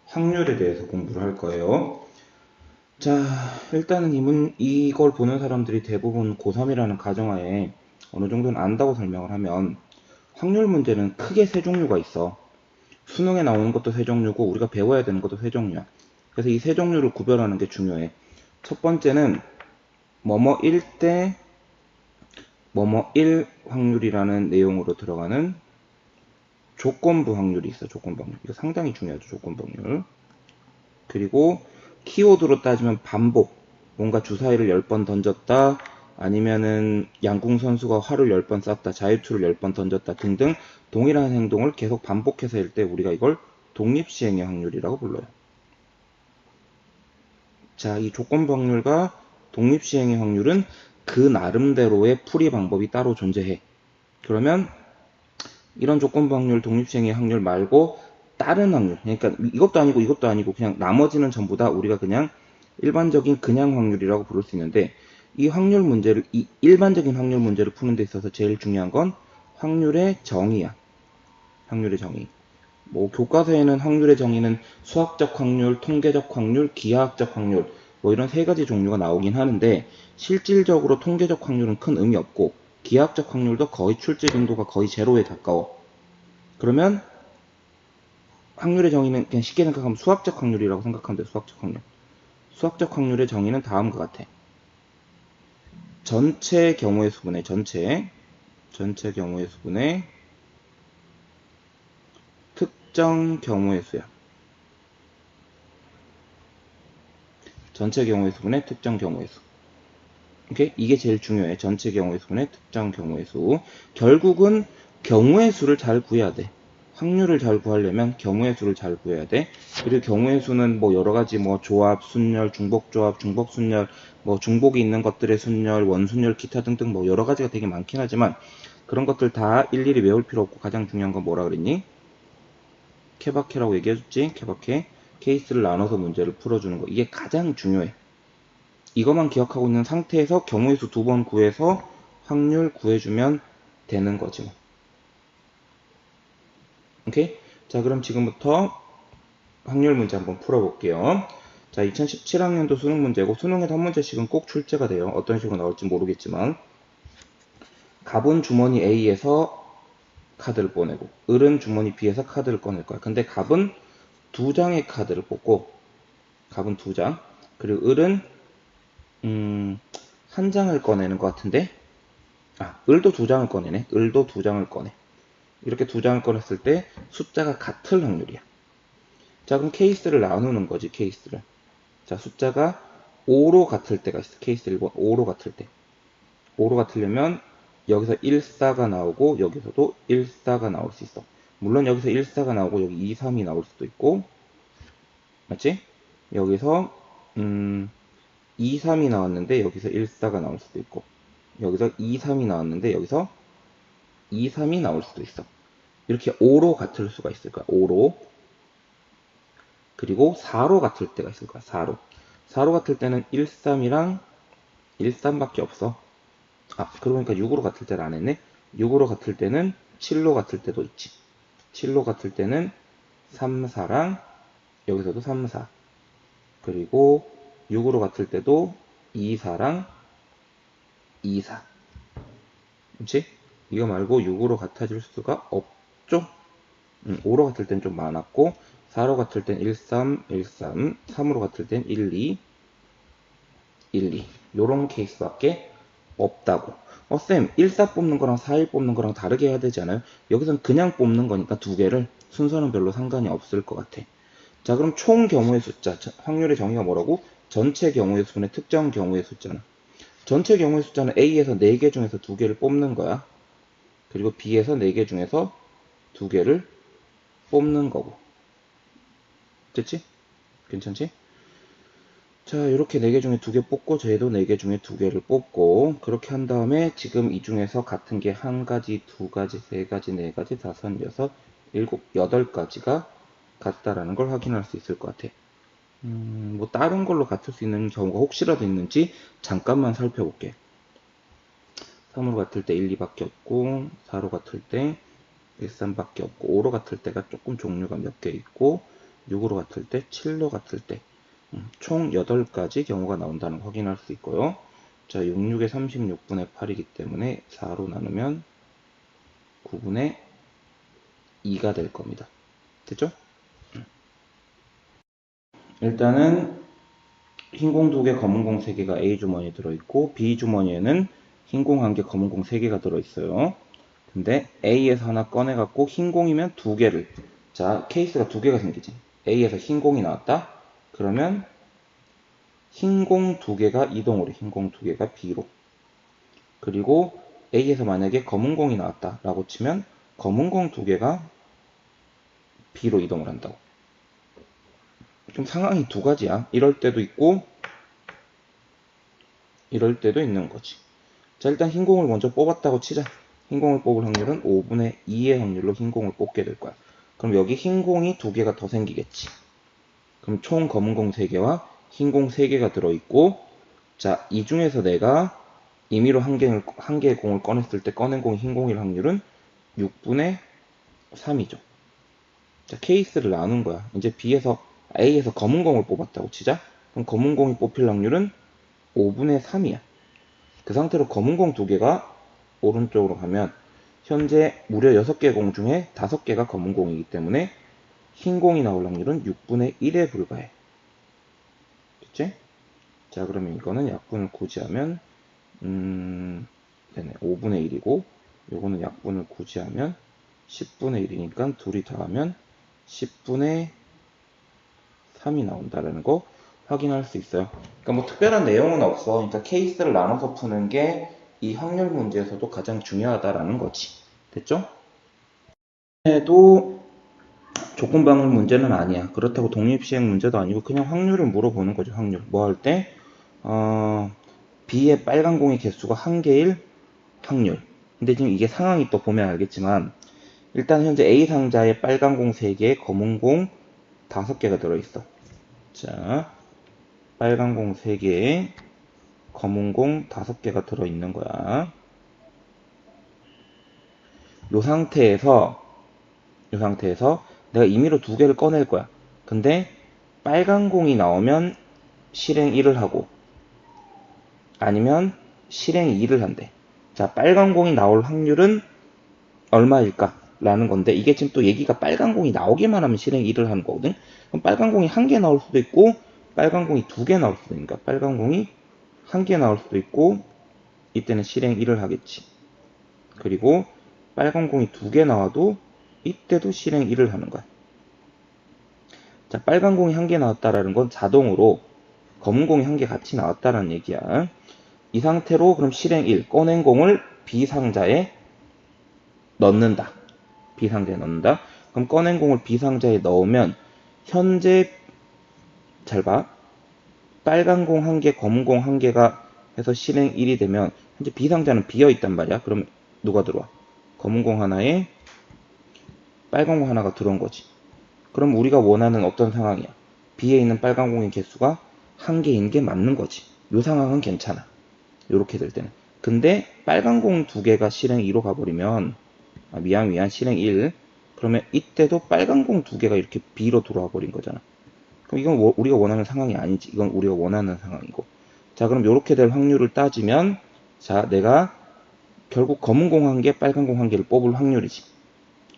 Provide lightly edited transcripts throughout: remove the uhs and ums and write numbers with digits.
확률에 대해서 공부를 할 거예요. 자, 일단은 이걸 보는 사람들이 대부분 고3이라는 가정하에 어느 정도는 안다고 설명을 하면 확률 문제는 크게 세 종류가 있어. 수능에 나오는 것도 세 종류고 우리가 배워야 되는 것도 세 종류야. 그래서 이 세 종류를 구별하는 게 중요해. 첫 번째는 뭐뭐 1대 뭐뭐 1 확률이라는 내용으로 들어가는 조건부 확률이 있어. 조건부 확률. 이거 상당히 중요하죠. 조건부 확률. 그리고 키워드로 따지면 반복. 뭔가 주사위를 10번 던졌다. 아니면은 양궁 선수가 활을 10번 쐈다. 자유투를 10번 던졌다. 등등 동일한 행동을 계속 반복해서 할 때 우리가 이걸 독립시행의 확률이라고 불러요. 자, 이 조건부 확률과 독립시행의 확률은 그 나름대로의 풀이 방법이 따로 존재해. 그러면 이런 조건부 확률, 독립시행의 확률 말고 다른 확률, 그러니까 이것도 아니고 그냥 나머지는 전부 다 우리가 그냥 일반적인 그냥 확률이라고 부를 수 있는데 이 일반적인 확률 문제를 푸는 데 있어서 제일 중요한 건 확률의 정의야. 확률의 정의. 뭐 교과서에는 확률의 정의는 수학적 확률, 통계적 확률, 기하학적 확률 뭐 이런 세 가지 종류가 나오긴 하는데 실질적으로 통계적 확률은 큰 의미 없고 기하학적 확률도 거의 출제 빈도가 거의 제로에 가까워. 그러면 확률의 정의는 그냥 쉽게 생각하면 수학적 확률이라고 생각하면 돼. 수학적 확률. 수학적 확률의 정의는 다음과 같아. 전체 경우의 수분의 전체 경우의 수분의 특정 경우의 수야. 전체 경우의 수분의 특정 경우의 수. 오케이? 이게 제일 중요해. 전체 경우의 수분의 특정 경우의 수. 결국은 경우의 수를 잘 구해야 돼. 확률을 잘 구하려면 경우의 수를 잘 구해야 돼. 그리고 경우의 수는 뭐 여러 가지 뭐 조합, 순열, 중복 조합, 중복 순열, 뭐 중복이 있는 것들의 순열, 원순열, 기타 등등 뭐 여러 가지가 되게 많긴 하지만 그런 것들 다 일일이 외울 필요 없고 가장 중요한 건 뭐라 그랬니? 케바케라고 얘기해줬지? 케바케. 케이스를 나눠서 문제를 풀어주는 거. 이게 가장 중요해. 이것만 기억하고 있는 상태에서 경우의 수 2번 구해서 확률 구해주면 되는 거지 뭐. 오케이? 자, 그럼 지금부터 확률 문제 한번 풀어볼게요. 자, 2017학년도 수능 문제고 수능에서 한 문제씩은 꼭 출제가 돼요. 어떤 식으로 나올지 모르겠지만 갑은 주머니 A에서 카드를 꺼내고 을은 주머니 B에서 카드를 꺼낼 거야. 근데 갑은 2장의 카드를 뽑고 갑은 2장 그리고 을은 한 장을 꺼내는 것 같은데 을도 2장을 꺼내네. 을도 2장을 꺼내. 이렇게 2장을 꺼냈을 때 숫자가 같을 확률이야. 자, 그럼 케이스를 나누는 거지, 케이스를. 자, 숫자가 5로 같을 때가 있어. 케이스 1번 5로 같을 때. 5로 같으려면 여기서 1,4가 나오고 여기서도 1,4가 나올 수 있어. 물론 여기서 1,4가 나오고 여기 2, 3이 나올 수도 있고 맞지? 여기서 2, 3이 나왔는데 여기서 1,4가 나올 수도 있고 여기서 2, 3이 나왔는데 여기서 2, 3이 나올 수도 있어. 이렇게 5로 같을 수가 있을 거야. 5로. 그리고 4로 같을 때가 있을 거야. 4로. 4로 같을 때는 1, 3이랑 1, 3밖에 없어. 그러니까 6으로 같을 때를 안 했네. 6으로 같을 때는 7로 같을 때도 있지. 7로 같을 때는 3, 4랑 여기서도 3, 4. 그리고 6으로 같을 때도 2, 4랑 2, 4. 그렇지? 이거 말고 6으로 같아질 수가 없죠? 5로 같을 땐 좀 많았고 4로 같을 땐 1, 3, 1, 3, 3으로 같을 땐 1, 2, 1, 2 요런 케이스밖에 없다고. 쌤 1, 4 뽑는 거랑 4, 1 뽑는 거랑 다르게 해야 되지 않아요? 여기선 그냥 뽑는 거니까 두 개를 순서는 별로 상관이 없을 것 같아. 자, 그럼 총 경우의 숫자 확률의 정의가 뭐라고? 전체 경우의 수분의 특정 경우의 숫자는 전체 경우의 숫자는 A에서 4개 중에서 2개를 뽑는 거야. 그리고 B에서 4개 중에서 2개를 뽑는 거고. 됐지? 괜찮지? 자, 이렇게 4개 중에 2개 뽑고 쟤도 4개 중에 2개를 뽑고 그렇게 한 다음에 지금 이 중에서 같은 게 1가지, 2가지, 3가지, 4가지, 5, 6, 7, 8가지가 같다라는 걸 확인할 수 있을 것 같아. 뭐 다른 걸로 같을 수 있는 경우가 혹시라도 있는지 잠깐만 살펴볼게. 3으로 같을 때 1, 2밖에 없고 4로 같을 때 1, 3밖에 없고 5로 같을 때가 조금 종류가 몇 개 있고 6으로 같을 때, 7로 같을 때, 총 8가지 경우가 나온다는 거 확인할 수 있고요. 자, 66에 36분의 8이기 때문에 4로 나누면 9분의 2가 될 겁니다. 됐죠? 일단은 흰 공 2개, 검은 공 3개가 A 주머니에 들어있고 B 주머니에는 흰 공 1개, 검은 공 3개가 들어있어요. 근데 A에서 하나 꺼내갖고 흰 공이면 2개를, 자, 케이스가 2개가 생기지. A에서 흰 공이 나왔다? 그러면 흰 공 2개가 이동으로, 흰 공 2개가 B로. 그리고 A에서 만약에 검은 공이 나왔다 라고 치면 검은 공 2개가 B로 이동을 한다고. 좀 상황이 두 가지야. 이럴 때도 있고 이럴 때도 있는 거지. 자, 일단 흰 공을 먼저 뽑았다고 치자. 흰 공을 뽑을 확률은 5분의 2의 확률로 흰 공을 뽑게 될 거야. 그럼 여기 흰 공이 2개가 더 생기겠지. 그럼 총 검은 공 3개와 흰 공 3개가 들어있고, 자, 이 중에서 내가 임의로 한 개의 공을 꺼냈을 때 꺼낸 공이 흰 공일 확률은 6분의 3이죠. 자, 케이스를 나눈 거야. 이제 A에서 검은 공을 뽑았다고 치자. 그럼 검은 공이 뽑힐 확률은 5분의 3이야. 그 상태로 검은 공 2개가 오른쪽으로 가면 현재 무려 6개 공 중에 5개가 검은 공이기 때문에 흰 공이 나올 확률은 6분의 1에 불과해. 됐지? 자, 그러면 이거는 약분을 굳이 하면 되네. 5분의 1이고 요거는 약분을 굳이 하면 10분의 1이니까 둘이 더하면 10분의 3이 나온다라는 거 확인할 수 있어요. 그러니까 뭐 특별한 내용은 없어. 그러니까 케이스를 나눠서 푸는 게 이 확률 문제에서도 가장 중요하다라는 거지. 됐죠? 해도 조건방울 문제는 아니야. 그렇다고 독립시행 문제도 아니고 그냥 확률을 물어보는 거죠. 확률. 뭐 할 때? B의 빨간 공의 개수가 1개일 확률. 근데 지금 이게 상황이 또 보면 알겠지만 일단 현재 A 상자에 빨간 공 3개, 검은 공 5개가 들어있어. 자, 빨간 공 3개에 검은 공 5개가 들어있는 거야. 요 상태에서 내가 임의로 2개를 꺼낼 거야. 근데 빨간 공이 나오면 실행 1을 하고 아니면 실행 2를 한대. 자, 빨간 공이 나올 확률은 얼마일까? 라는 건데 이게 지금 또 얘기가 빨간 공이 나오기만 하면 실행 1을 하는 거거든. 그럼 빨간 공이 1개 나올 수도 있고 빨간 공이 2개 나올 수도 있으니까 빨간 공이 1개 나올 수도 있고 이때는 실행 1을 하겠지. 그리고 빨간 공이 2개 나와도 이때도 실행 1을 하는 거야. 자, 빨간 공이 1개 나왔다라는 건 자동으로 검은 공이 1개 같이 나왔다라는 얘기야. 이 상태로 그럼 실행 1, 꺼낸 공을 B 상자에 넣는다. B 상자에 넣는다. 그럼 꺼낸 공을 B 상자에 넣으면 현재 잘 봐. 빨간 공 1개, 검은 공 1개가 해서 실행 1이 되면 현재 B 상자는 비어 있단 말이야. 그럼 누가 들어와? 검은 공 하나에 빨간 공 하나가 들어온 거지. 그럼 우리가 원하는 어떤 상황이야? B에 있는 빨간 공의 개수가 1개인 게 맞는 거지. 이 상황은 괜찮아. 이렇게 될 때는. 근데 빨간 공 2개가 실행 2로 가버리면 미안 실행 1. 그러면 이때도 빨간 공 2개가 이렇게 B로 들어와 버린 거잖아. 그럼 이건 우리가 원하는 상황이 아니지. 이건 우리가 원하는 상황이고. 자, 그럼 이렇게 될 확률을 따지면 자, 내가 결국 검은 공 1개, 빨간 공 1개를 뽑을 확률이지.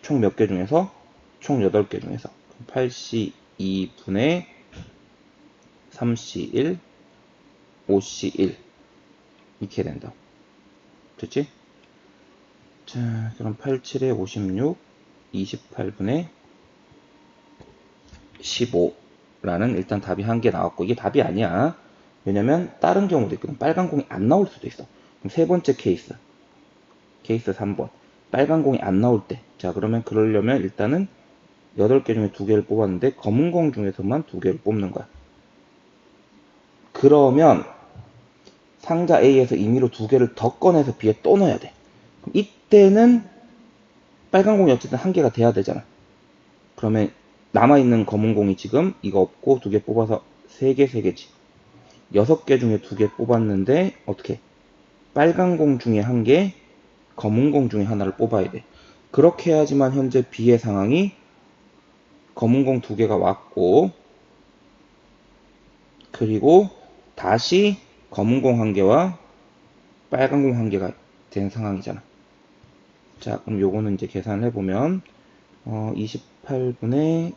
총 몇 개 중에서? 총 8개 중에서. 8C2분의 3C1, 5C1 이렇게 된다. 됐지? 자, 그럼 87에 56, 28분의 15라는 일단 답이 1개 나왔고 이게 답이 아니야. 왜냐면 다른 경우도 있거든. 빨간 공이 안 나올 수도 있어. 그럼 세 번째 케이스 3번. 빨간 공이 안 나올 때. 자, 그러면 그러려면 일단은 8개 중에 2개를 뽑았는데 검은 공 중에서만 2개를 뽑는 거야. 그러면 상자 A에서 임의로 2개를 더 꺼내서 B에 또 넣어야 돼. 그럼 이때는 빨간 공이 어쨌든 1개가 돼야 되잖아. 그러면 남아있는 검은 공이 지금 이거 없고 2개 뽑아서 3개지. 6개 중에 2개 뽑았는데 어떻게? 빨간 공 중에 1개, 검은 공 중에 하나를 뽑아야 돼. 그렇게 해야지만 현재 B의 상황이 검은 공 2개가 왔고, 그리고 다시 검은 공 1개와 빨간 공 1개가 된 상황이잖아. 자, 그럼 요거는 이제 계산을 해보면 28분의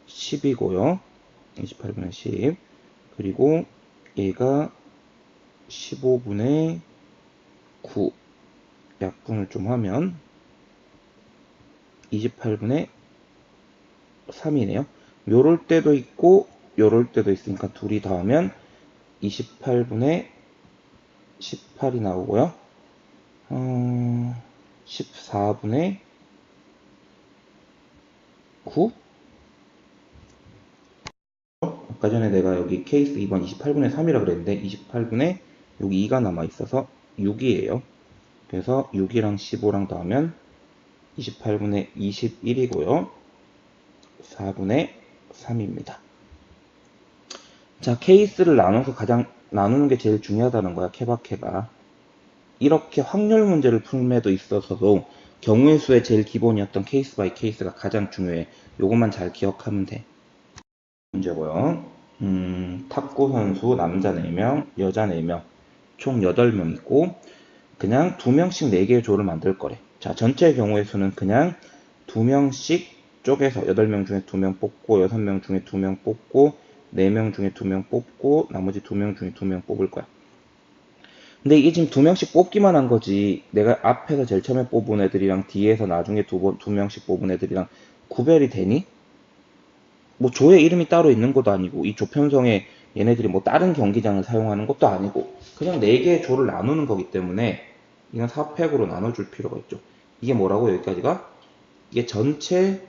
10이고요. 28분의 10. 그리고 얘가 15분의 9. 약분을 좀 하면 28분의 3이네요. 요럴 때도 있고 요럴 때도 있으니까 둘이 더하면 28분의 18이 나오고요. 14분의 9? 아까 전에 내가 여기 케이스 2번 28분의 3이라 그랬는데 28분의 여기 2가 남아 있어서 6이에요. 그래서 6이랑 15랑 더하면 28분의 21이고요. 4분의 3입니다. 자, 케이스를 나눠서 가장 나누는 게 제일 중요하다는 거야, 케바케가. 이렇게 확률 문제를 풀매도 있어서도 경우의 수의 제일 기본이었던 케이스 바이 케이스가 가장 중요해. 요것만 잘 기억하면 돼. 문제고요. 탁구 선수 남자 4명, 여자 4명, 총 8명 있고 그냥 2명씩 4개의 조를 만들 거래. 자, 전체 경우의 수는 그냥 2명씩 쪼개서 8명 중에 2명 뽑고 6명 중에 2명 뽑고 4명 중에 2명 뽑고 나머지 2명 중에 2명 뽑을 거야. 근데 이게 지금 2명씩 뽑기만 한 거지 내가 앞에서 제일 처음에 뽑은 애들이랑 뒤에서 나중에 2명씩 뽑은 애들이랑 구별이 되니? 뭐 조의 이름이 따로 있는 것도 아니고 이 조 편성에 얘네들이 뭐 다른 경기장을 사용하는 것도 아니고 그냥 4개의 조를 나누는 거기 때문에 이건 4팩으로 나눠줄 필요가 있죠. 이게 뭐라고 여기까지가? 이게 전체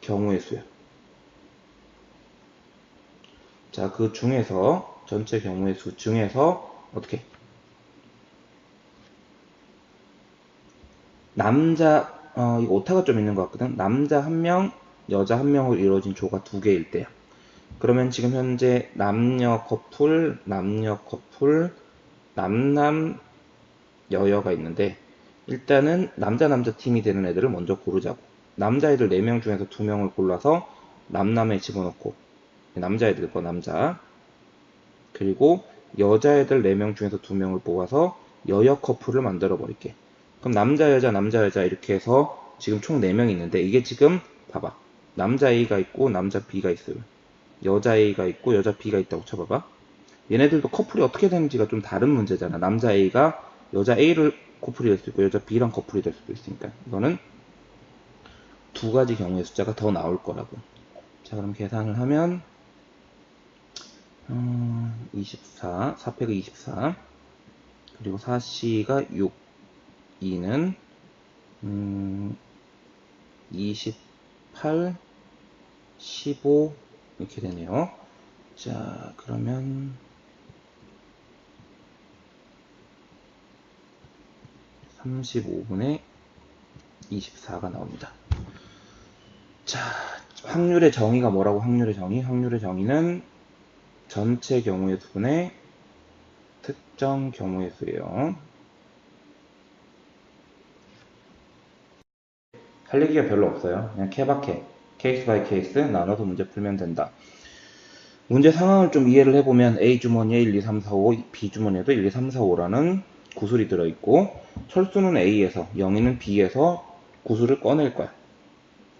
경우의 수야. 자, 그 중에서 전체 경우의 수 중에서 어떻게? 남자 이거 오타가 좀 있는 것 같거든. 남자 1명, 여자 1명으로 이루어진 조가 2개일 때야. 그러면 지금 현재 남녀 커플, 남남, 여여가 있는데 일단은 남자 팀이 되는 애들을 먼저 고르자고. 남자애들 4명 중에서 2명을 골라서 남남에 집어넣고 남자애들 거 남자 그리고 여자애들 4명 중에서 2명을 뽑아서 여여 커플을 만들어 버릴게. 그럼 남자 여자 이렇게 해서 지금 총 4명이 있는데 이게 지금 봐봐. 남자 A가 있고 남자 B가 있어요. 여자 A가 있고 여자 B가 있다고 쳐봐봐. 얘네들도 커플이 어떻게 되는지가 좀 다른 문제잖아. 남자 A가 여자 A를 커플이 될 수도 있고 여자 B랑 커플이 될 수도 있으니까 이거는 2가지 경우의 숫자가 더 나올 거라고. 자, 그럼 계산을 하면 24, 4팩이 24 그리고 4C가 6 2는 28 15 이렇게 되네요. 자, 그러면 35분의 24가 나옵니다. 자, 확률의 정의가 뭐라고? 확률의 정의는 전체 경우의 수분의 특정 경우의 수예요. 할 얘기가 별로 없어요. 그냥 케바케, 케이스 바이 케이스 나눠서 문제 풀면 된다. 문제 상황을 좀 이해를 해보면 A 주머니에 1, 2, 3, 4, 5, B 주머니에도 1, 2, 3, 4, 5라는 구슬이 들어있고 철수는 A에서, 영희는 B에서 구슬을 꺼낼 거야.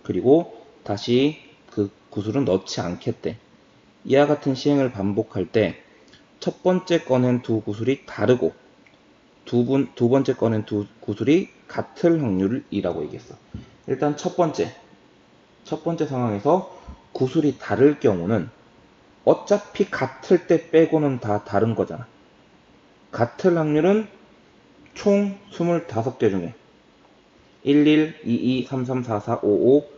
그리고 다시 그 구슬은 넣지 않겠대. 이와 같은 시행을 반복할 때 첫 번째 꺼낸 두 구슬이 다르고 두 번째 꺼낸 두 구슬이 같을 확률이라고 얘기했어. 일단 첫 번째 상황에서 구슬이 다를 경우는 어차피 같을 때 빼고는 다 다른 거잖아. 같을 확률은 총 25개 중에 11, 22, 33, 44, 55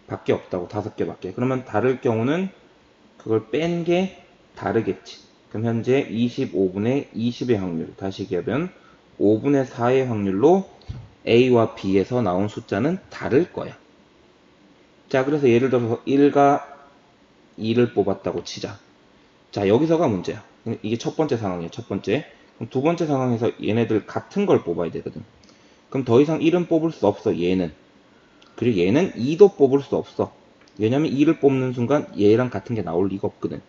밖에 없다고. 5개밖에. 그러면 다를 경우는 그걸 뺀 게 다르겠지. 그럼 현재 25분의 20의 확률, 다시 얘기하면 5분의 4의 확률로 A와 B에서 나온 숫자는 다를 거야. 자, 그래서 예를 들어서 1과 2를 뽑았다고 치자. 자, 여기서가 문제야. 이게 첫 번째 상황이에요. 첫 번째. 그럼 두 번째 상황에서 얘네들 같은 걸 뽑아야 되거든. 그럼 더 이상 1은 뽑을 수 없어. 얘는. 그리고 얘는 2도 뽑을 수 없어. 왜냐면 2를 뽑는 순간 얘랑 같은 게 나올 리가 없거든.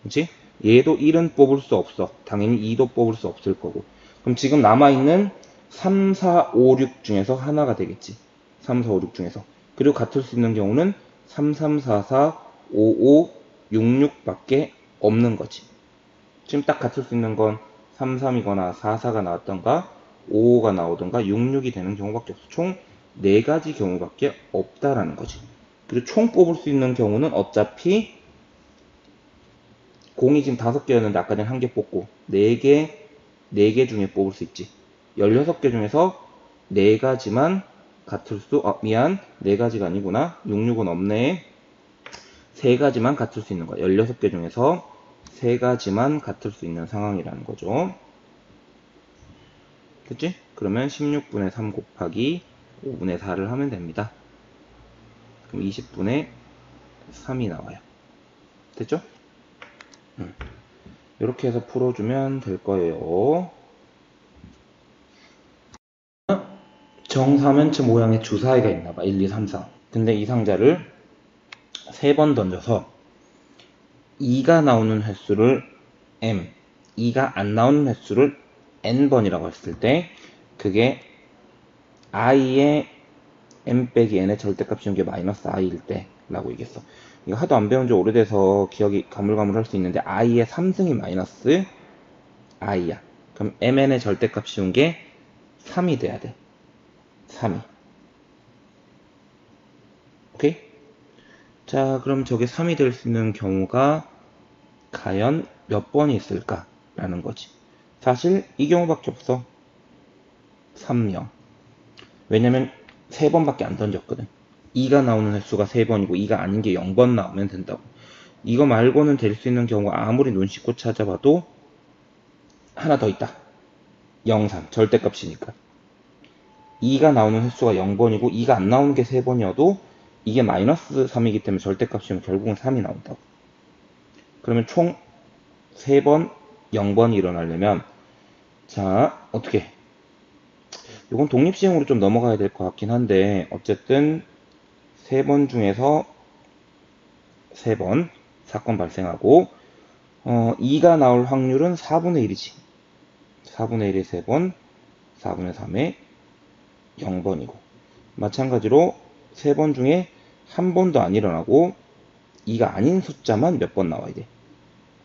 그치? 얘도 1은 뽑을 수 없어. 당연히 2도 뽑을 수 없을 거고. 그럼 지금 남아있는 3, 4, 5, 6 중에서 하나가 되겠지. 3, 4, 5, 6 중에서. 그리고 같을 수 있는 경우는 3, 3, 4, 4, 5, 5, 6, 6밖에 없는 거지. 지금 딱 같을 수 있는 건 3, 3이거나 4, 4가 나왔던가 5, 5가 나오던가 6, 6이 되는 경우밖에 없어. 총 4가지 경우밖에 없다라는 거지. 그리고 총 뽑을 수 있는 경우는 어차피 공이 지금 5개였는데 아까 전에 1개 뽑고 4개 중에 뽑을 수 있지. 16개 중에서 4가지만 같을 수, 미안. 4가지가 아니구나. 66은 없네. 3가지만 같을 수 있는 거야. 16개 중에서 3가지만 같을 수 있는 상황이라는 거죠. 됐지? 그러면 16분의 3 곱하기 5분의 4를 하면 됩니다. 그럼 20분의 3이 나와요. 됐죠? 이렇게 해서 풀어주면 될 거예요. 정사면체 모양의 주사위가 있나봐. 1, 2, 3, 4. 근데 이 상자를 3번 던져서 2가 나오는 횟수를 m, 2가 안 나오는 횟수를 n번이라고 했을 때 그게 i의 m 빼기 n의 절대값이온 게 마이너스 i일 때 라고 얘기했어. 이거 하도 안 배운 지 오래돼서 기억이 가물가물할 수 있는데 i의 3승이 마이너스 i야. 그럼 mn의 절대값이온 게 3이 돼야 돼. 3이. 오케이? 자, 그럼 저게 3이 될 수 있는 경우가 과연 몇 번이 있을까? 라는 거지. 사실 이 경우밖에 없어. 3, 0. 왜냐면 3번밖에 안 던졌거든. 2가 나오는 횟수가 3번이고 2가 아닌 게 0번 나오면 된다고. 이거 말고는 될 수 있는 경우가 아무리 눈 씻고 찾아봐도 하나 더 있다. 0, 3. 절대값이니까. 2가 나오는 횟수가 0번이고 2가 안 나오는 게 3번이어도 이게 마이너스 3이기 때문에 절대값이면 결국은 3이 나온다고. 그러면 총 3번, 0번이 일어나려면 자, 어떻게? 이건 독립시행으로 좀 넘어가야 될 것 같긴 한데 어쨌든 3번 중에서 3번 사건 발생하고 2가 나올 확률은 4분의 1이지. 4분의 1의 3번, 4분의 3의 0번이고 마찬가지로 3번 중에 한 번도 안 일어나고 2가 아닌 숫자만 몇 번 나와야 돼.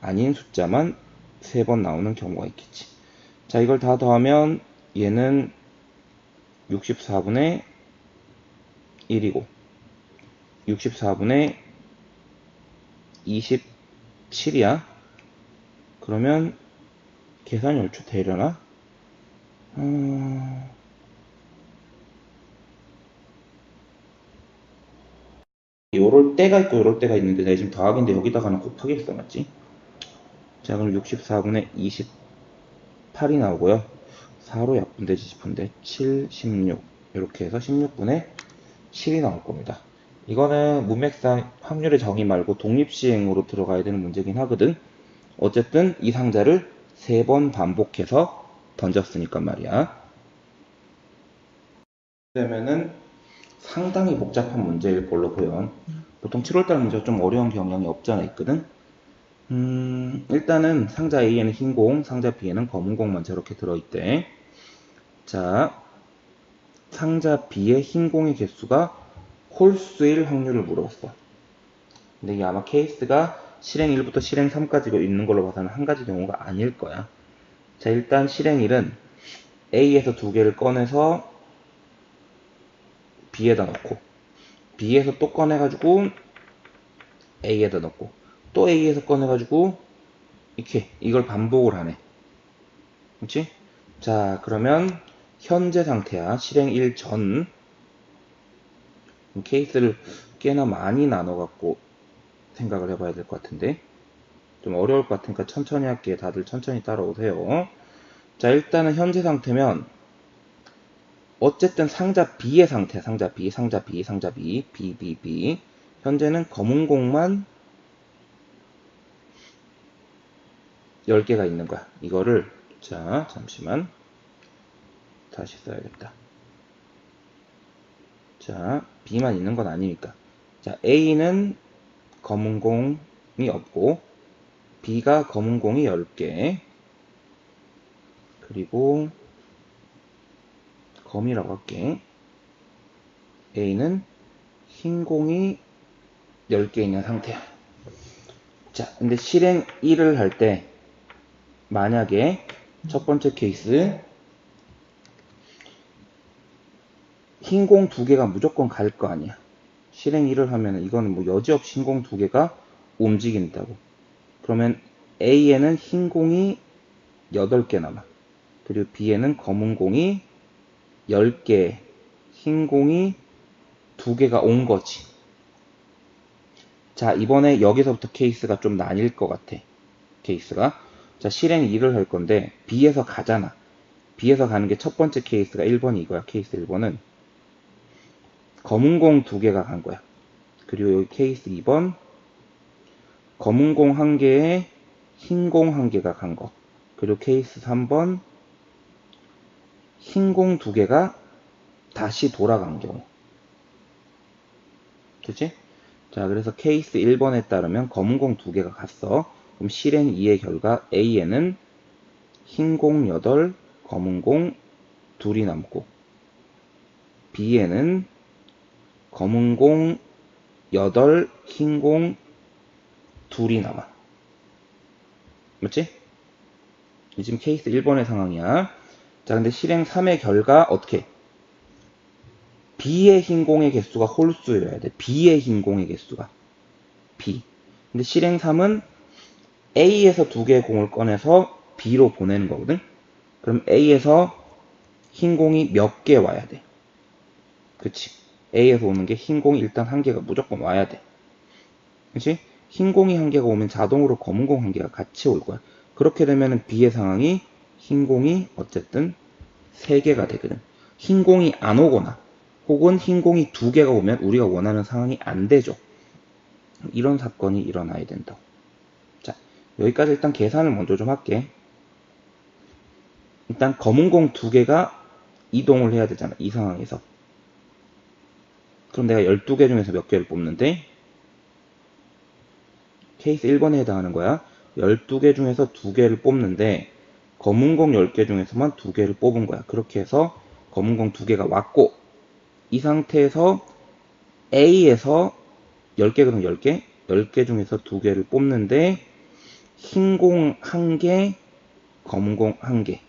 아닌 숫자만 3번 나오는 경우가 있겠지. 자, 이걸 다 더하면 얘는 64분의 1이고 64분의 27이야. 그러면 계산이 얼추 되려나? 요럴 때가 있고 요럴 때가 있는데 내가 지금 더하기인데 여기다가는 곱하기를 써놨지. 자, 그럼 64분의 28이 나오고요. 4로 약분되지 싶은데 7, 16 이렇게 해서 16분의 7이 나올 겁니다. 이거는 문맥상 확률의 정의 말고 독립시행으로 들어가야 되는 문제긴 하거든. 어쨌든 이 상자를 3번 반복해서 던졌으니까 말이야. 그러면은 상당히 복잡한 문제일 걸로 보여. 보통 7월달 문제가 좀 어려운 경향이 없잖아 있거든. 일단은 상자 A에는 흰 공, 상자 B에는 검은 공만 저렇게 들어있대. 자, 상자 B의 흰 공의 개수가 홀수일 확률을 물었어. 근데 이게 아마 케이스가 실행 1부터 실행 3까지 있는 걸로 봐서는 한 가지 경우가 아닐 거야. 자, 일단 실행 1은 A에서 2개를 꺼내서 B에다 넣고 B에서 또 꺼내가지고 A에다 넣고 또 A에서 꺼내가지고 이렇게 이걸 반복을 하네. 그렇지? 자, 그러면 현재 상태야. 실행 1 전 케이스를 꽤나 많이 나눠갖고 생각을 해봐야 될 것 같은데 좀 어려울 것 같으니까 천천히 할게. 다들 천천히 따라오세요. 자, 일단은 현재 상태면 어쨌든 상자 B의 상태야. 상자 B, 상자 B, 상자 B, B, B, B. 현재는 검은 공만 10개가 있는 거야. 이거를 자, 잠시만 다시 써야겠다. 자, B만 있는 건 아니니까. 자, A는 검은 공이 없고 B가 검은 공이 10개, 그리고 검이라고 할게. A는 흰 공이 10개 있는 상태야. 자, 근데 실행 1을 할 때 만약에 첫 번째 케이스 흰 공 2개가 무조건 갈 거 아니야. 실행 1을 하면 이거는 뭐 여지없이 흰 공 2개가 움직인다고. 그러면 A에는 흰 공이 8개 남아. 그리고 B에는 검은 공이 10개, 흰 공이 2개가 온 거지. 자, 이번에 여기서부터 케이스가 좀 나뉠 것 같아. 케이스가. 자, 실행 2를 할 건데 B에서 가잖아. B에서 가는 게 첫 번째 케이스가 1번이 이거야. 케이스 1번은 검은 공 2개가 간 거야. 그리고 여기 케이스 2번 검은 공 1개에 흰 공 1개가 간 거. 그리고 케이스 3번 흰 공 2개가 다시 돌아간 경우. 그치? 자, 그래서 케이스 1번에 따르면 검은 공 2개가 갔어. 그럼 실행 2의 결과 A에는 흰 공 8, 검은 공 2이 남고, B에는 검은 공 8, 흰 공 2이 남아. 맞지? 지금 케이스 1번의 상황이야. 자, 근데 실행 3의 결과 어떻게? B의 흰 공의 개수가 홀수여야 돼. B의 흰 공의 개수가. B. 근데 실행 3은 A에서 2개의 공을 꺼내서 B로 보내는 거거든? 그럼 A에서 흰 공이 몇 개 와야 돼? 그치? A에서 오는 게 흰 공이 일단 1개가 무조건 와야 돼. 그치? 흰 공이 1개가 오면 자동으로 검은 공 1개가 같이 올 거야. 그렇게 되면은 B의 상황이 흰 공이 어쨌든 3개가 되거든. 흰 공이 안 오거나 혹은 흰 공이 2개가 오면 우리가 원하는 상황이 안 되죠. 이런 사건이 일어나야 된다. 자, 여기까지 일단 계산을 먼저 좀 할게. 일단 검은 공 2개가 이동을 해야 되잖아. 이 상황에서. 그럼 내가 12개 중에서 몇 개를 뽑는데? 케이스 1번에 해당하는 거야. 12개 중에서 2개를 뽑는데 검은 공 10개 중에서만 2개를 뽑은 거야. 그렇게 해서 검은 공 2개가 왔고 이 상태에서 A에서 10개거든. 10개? 10개 중에서 2개를 뽑는데 흰 공 1개, 검은 공 1개.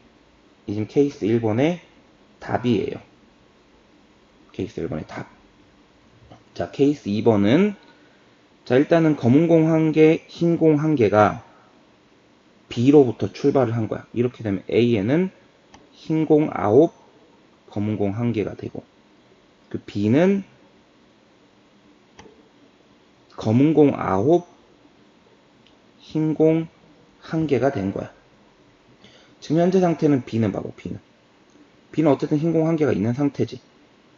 이 지금 케이스 1번의 답이에요. 케이스 1번의 답. 자, 케이스 2번은 자, 일단은 검은 공 1개, 흰 공 1개가 B로부터 출발을 한 거야. 이렇게 되면 A에는 흰 공 9, 검은 공 1개가 되고 그 B는 검은 공 9, 흰 공 1개가 된 거야. 지금 현재 상태는 B는 봐봐. B는 어쨌든 흰 공 1개가 있는 상태지.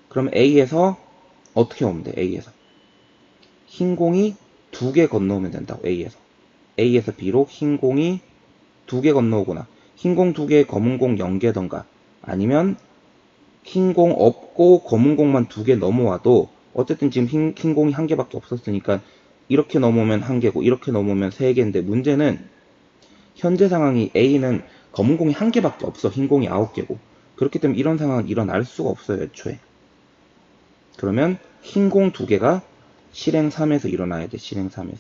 그럼 A에서 어떻게 오면 돼? A에서 흰 공이 2개 건너오면 된다고. A에서 B로 흰 공이 2개 건너오거나 흰 공 2개, 검은 공 0개던가 아니면 흰 공 없고 검은 공만 2개 넘어와도 어쨌든 지금 흰 공이 1개밖에 없었으니까 이렇게 넘으면 1개고 이렇게 넘으면 3개인데 문제는 현재 상황이 A는 검은 공이 1개밖에 없어. 흰 공이 9개고 그렇기 때문에 이런 상황은 일어날 수가 없어요. 애초에. 그러면 흰 공 2개가 실행 3에서 일어나야 돼. 실행 3에서.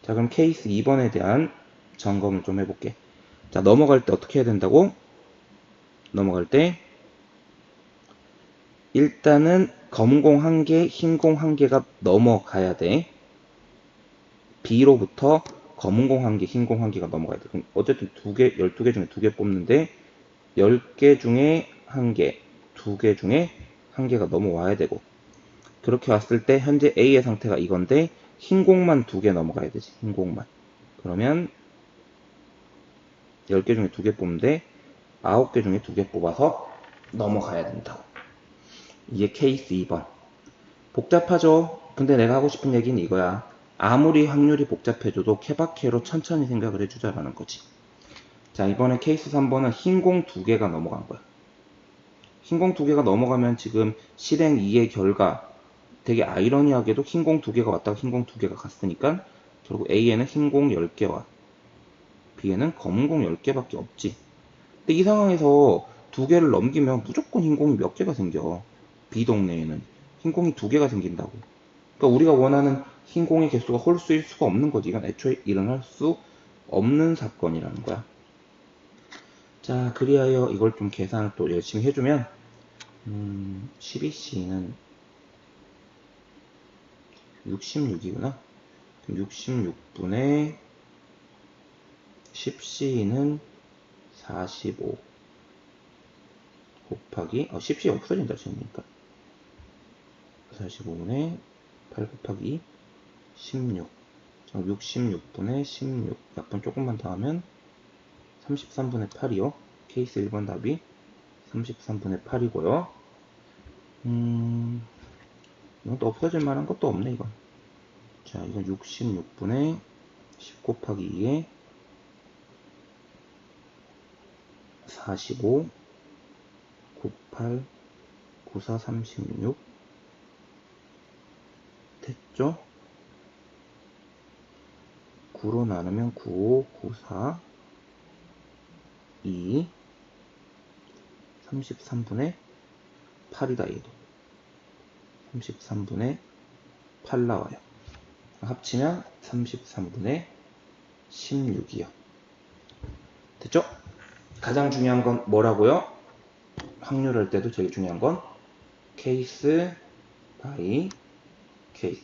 자, 그럼 케이스 2번에 대한 점검을 좀 해볼게. 자, 넘어갈 때 어떻게 해야 된다고? 넘어갈 때 일단은 검은 공 1개, 흰 공 1개가 넘어가야 돼. B로부터 검은 공 1개, 흰 공 1개가 넘어가야 돼. 그럼 어쨌든 12개 중에 2개 뽑는데 10개 중에 1개, 2개 중에 1개가 넘어와야 되고 그렇게 왔을 때 현재 A의 상태가 이건데 흰 공만 2개 넘어가야 되지. 흰 공만. 그러면 10개 중에 2개 뽑는데 9개 중에 2개 뽑아서 넘어가야 된다고. 이게 케이스 2번. 복잡하죠? 근데 내가 하고 싶은 얘기는 이거야. 아무리 확률이 복잡해져도 케바케로 천천히 생각을 해주자라는 거지. 자, 이번에 케이스 3번은 흰 공 2개가 넘어간 거야. 흰공 두 개가 넘어가면 지금 실행 2의 결과, 되게 아이러니하게도 흰공 두 개가 왔다가 흰공 두 개가 갔으니까 결국 A에는 흰공 10개와 B에는 검은공 10개밖에 없지. 근데 이 상황에서 두 개를 넘기면 무조건 흰공이 몇 개가 생겨. B 동네에는 흰공이 두 개가 생긴다고. 그러니까 우리가 원하는 흰공의 개수가 홀수일 수가 없는 거지. 이건 애초에 일어날 수 없는 사건이라는 거야. 자, 그리하여 이걸 좀 계산을 또 열심히 해주면 12C는 66이구나. 66분의 10C는 45 곱하기 10C 없어진다 지금니까 45분의 8 곱하기 16 66분의 16 약분 조금만 더 하면 33분의 8이요. 케이스 1번 답이 33분의 8이고요. 이건 또 없어질 만한 것도 없네 이건. 자, 이건 66분의 10 곱하기 2에 45 98 94 36 됐죠? 9로 나누면 95 94 2 33분의 8이다 얘도 33분의 8 나와요. 합치면 33분의 16이요. 됐죠? 가장 중요한 건 뭐라고요? 확률할 때도 제일 중요한 건 케이스 바이 케이스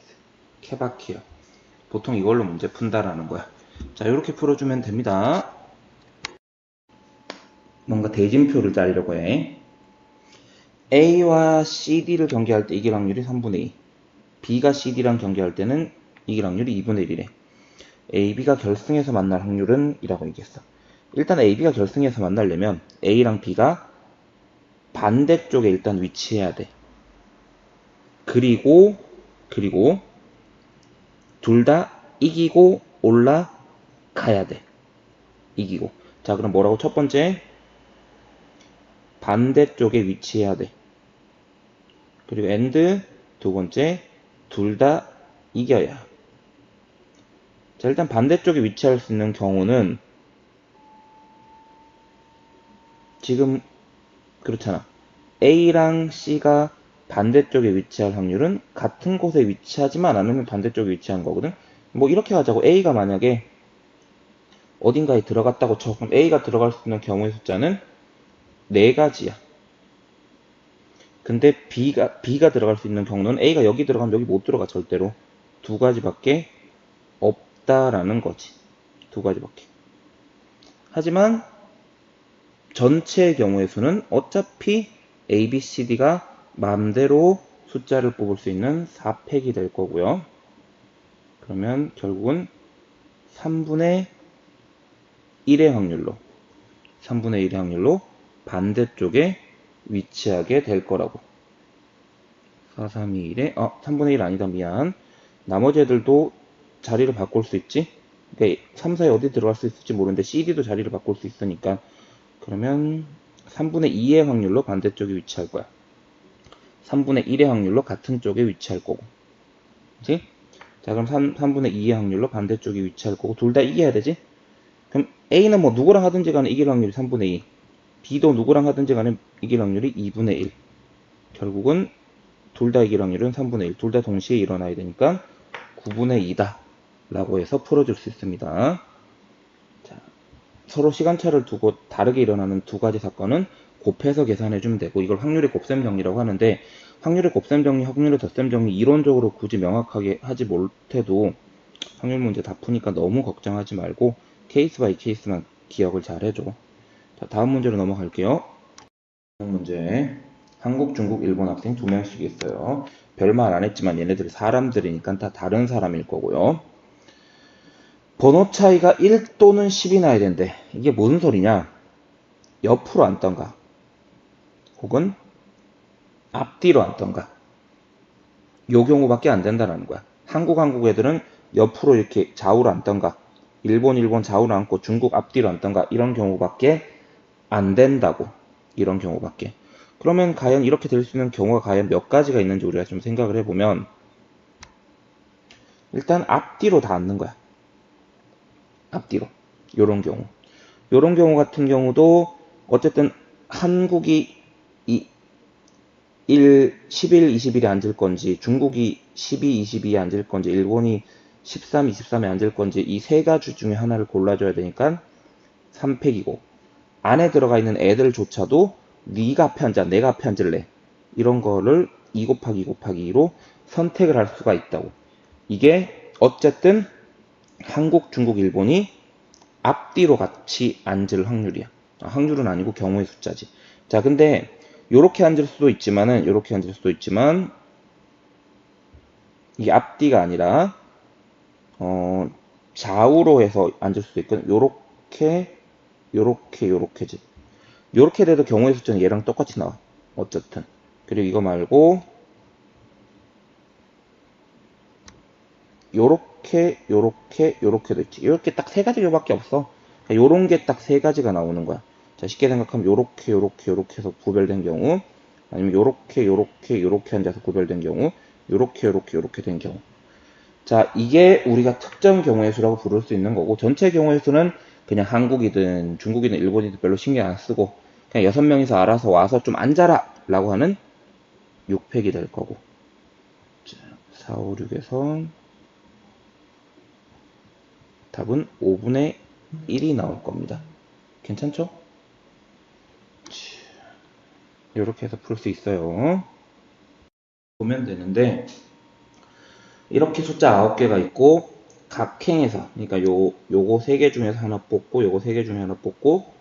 케바케요. 보통 이걸로 문제 푼다라는 거야. 자, 이렇게 풀어주면 됩니다. 뭔가 대진표를 짜려고 해. A와 CD를 경계할 때 이길 확률이 3분의 2. B가 CD랑 경계할 때는 이길 확률이 2분의 1이래. A, B가 결승에서 만날 확률은 이라고 얘기했어. 일단 A, B가 결승에서 만나려면 A랑 B가 반대쪽에 일단 위치해야 돼. 그리고 둘 다 이기고 올라가야 돼. 이기고. 자, 그럼 뭐라고? 첫 번째, 반대쪽에 위치해야 돼. 그리고 and 두 번째, 둘 다 이겨야. 자, 일단 반대쪽에 위치할 수 있는 경우는 지금 그렇잖아. A랑 C가 반대쪽에 위치할 확률은 같은 곳에 위치하지만 않으면 반대쪽에 위치한 거거든. 뭐 이렇게 하자고. A가 만약에 어딘가에 들어갔다고 쳐. 그럼 A가 들어갈 수 있는 경우의 숫자는 4가지야. 근데 B가 들어갈 수 있는 경우는 A가 여기 들어가면 여기 못 들어가 절대로. 2가지밖에 없다라는 거지. 2가지밖에. 하지만 전체의 경우의 수는 어차피 A, B, C, D가 마음대로 숫자를 뽑을 수 있는 4팩이 될 거고요. 그러면 결국은 3분의 1의 확률로 반대쪽에 위치하게 될 거라고. 4, 3, 2, 1에 3분의 1 아니다 미안. 나머지 애들도 자리를 바꿀 수 있지. 그러니까 3, 4에 어디 들어갈 수 있을지 모르는데 CD도 자리를 바꿀 수 있으니까 그러면 3분의 2의 확률로 반대쪽에 위치할 거야. 3분의 1의 확률로 같은 쪽에 위치할 거고. 그치? 자, 그럼 3분의 2의 확률로 반대쪽에 위치할 거고, 둘 다 이겨야 되지? 그럼 A는 뭐 누구랑 하든지 간에 이길 확률이 3분의 2. B도 누구랑 하든지 간에 이길 확률이 2분의 1. 결국은 둘 다 이길 확률은 3분의 1. 둘 다 동시에 일어나야 되니까 9분의 2다. 라고 해서 풀어줄 수 있습니다. 자, 서로 시간차를 두고 다르게 일어나는 두 가지 사건은 곱해서 계산해주면 되고, 이걸 확률의 곱셈 정리라고 하는데, 확률의 곱셈 정리, 확률의 덧셈 정리 이론적으로 굳이 명확하게 하지 못해도 확률 문제 다 푸니까 너무 걱정하지 말고 케이스 바이 케이스만 기억을 잘 해줘. 자, 다음 문제로 넘어갈게요. 다음 문제. 한국, 중국, 일본 학생 2명씩 있어요. 별말 안 했지만 얘네들이 사람들이니까 다 다른 사람일 거고요. 번호 차이가 1 또는 10이 나야 된대. 이게 무슨 소리냐? 옆으로 앉던가 혹은 앞뒤로 앉던가 요 경우밖에 안 된다는 거야. 한국 애들은 옆으로 이렇게 좌우로 앉던가, 일본 좌우로 앉고 중국 앞뒤로 앉던가 이런 경우밖에 안 된다고. 이런 경우밖에. 그러면 과연 이렇게 될 수 있는 경우가 과연 몇 가지가 있는지 우리가 좀 생각을 해보면, 일단 앞뒤로 다 앉는 거야. 앞뒤로. 요런 경우. 요런 경우 같은 경우도 어쨌든 한국이 11, 21에 앉을 건지, 중국이 12, 22에 앉을 건지, 일본이 13, 23에 앉을 건지 이 세 가지 중에 하나를 골라줘야 되니까 3팩이고, 안에 들어가 있는 애들조차도 네가 앞에 앉아, 내가 앞에 앉을래, 이런 거를 2 곱하기 2 곱하기 2로 선택을 할 수가 있다고. 이게 어쨌든 한국, 중국, 일본이 앞뒤로 같이 앉을 확률이야. 확률은 아니고 경우의 숫자지. 자, 근데 요렇게 앉을 수도 있지만은, 요렇게 앉을 수도 있지만, 이게 앞뒤가 아니라 좌우로 해서 앉을 수도 있거든. 요렇게, 요렇게, 요렇게지. 요렇게 돼도 경우의 숫자는 얘랑 똑같이 나와. 어쨌든. 그리고 이거 말고 요렇게, 요렇게, 요렇게도 있지. 요렇게 딱 세 가지밖에 없어. 요런 게 딱 세 가지가 나오는 거야. 자, 쉽게 생각하면 요렇게, 요렇게, 요렇게 해서 구별된 경우, 아니면 요렇게, 요렇게, 요렇게 앉아서 구별된 경우, 요렇게, 요렇게, 요렇게 된 경우. 자, 이게 우리가 특정 경우의 수라고 부를 수 있는 거고, 전체 경우의 수는 그냥 한국이든 중국이든 일본이든 별로 신경 안 쓰고, 그냥 6명이서 알아서 와서 좀 앉아라! 라고 하는 6팩이 될 거고. 자, 4, 5, 6에서 답은 5분의 1이 나올 겁니다. 괜찮죠? 이렇게 해서 풀 수 있어요. 보면 되는데, 이렇게 숫자 9개가 있고, 각 행에서, 그러니까 요거 3개 중에서 하나 뽑고, 요거 3개 중에 하나 뽑고,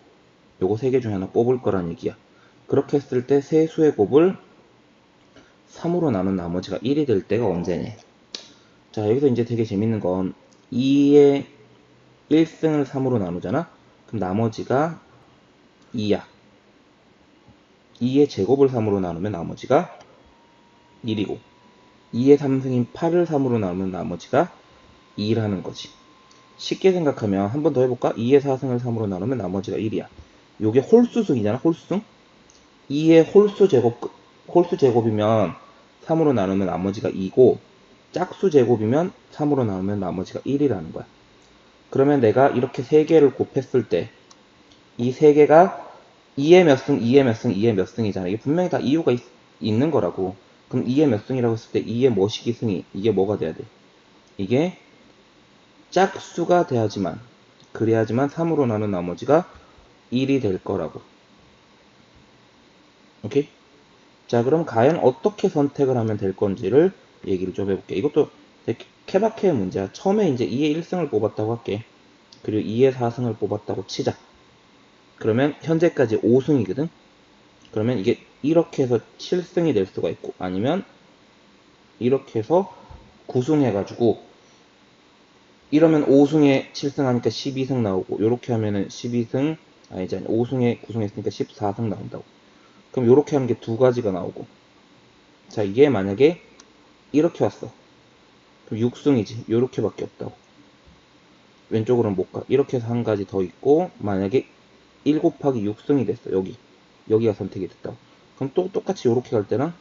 요거 3개 중에 하나 뽑을 거란 얘기야. 그렇게 했을 때 세 수의 곱을 3으로 나눈 나머지가 1이 될 때가 언제냐. 자, 여기서 이제 되게 재밌는 건 2의 1승을 3으로 나누잖아? 그럼 나머지가 2야. 2의 제곱을 3으로 나누면 나머지가 1이고, 2의 3승인 8을 3으로 나누면 나머지가 2라는 거지. 쉽게 생각하면 한 번 더 해볼까? 2의 4승을 3으로 나누면 나머지가 1이야. 요게 홀수승이잖아, 홀수승? 2의 홀수 제곱이면 3으로 나누면 나머지가 2고, 짝수 제곱이면 3으로 나누면 나머지가 1이라는 거야. 그러면 내가 이렇게 3개를 곱했을 때, 이 3개가 2의 몇 승, 2의 몇 승, 2의 몇 승이잖아. 이게 분명히 다 이유가 있는 거라고. 그럼 2의 몇 승이라고 했을 때 2의 뭐시기 승이, 이게 뭐가 돼야 돼? 이게 짝수가 돼야지만, 그래야지만 3으로 나눈 나머지가 1이 될 거라고. 오케이? 자, 그럼 과연 어떻게 선택을 하면 될 건지를 얘기를 좀 해볼게. 이것도 되게 케바케의 문제야. 처음에 이제 2의 1승을 뽑았다고 할게. 그리고 2의 4승을 뽑았다고 치자. 그러면 현재까지 5승이거든? 그러면 이게 이렇게 해서 7승이 될 수가 있고, 아니면 이렇게 해서 9승 해가지고, 이러면 5승에 7승 하니까 12승 나오고, 요렇게 하면은 12승, 아니지, 5승에 9승 했으니까 14승 나온다고. 그럼 요렇게 하는 게 두 가지가 나오고. 자, 이게 만약에 이렇게 왔어. 그럼 6승이지. 요렇게밖에 없다고. 왼쪽으로는 못 가. 이렇게 해서 한 가지 더 있고, 만약에 1 곱하기 6승이 됐어. 여기가 선택이 됐다고. 그럼 또 똑같이 요렇게 갈 때랑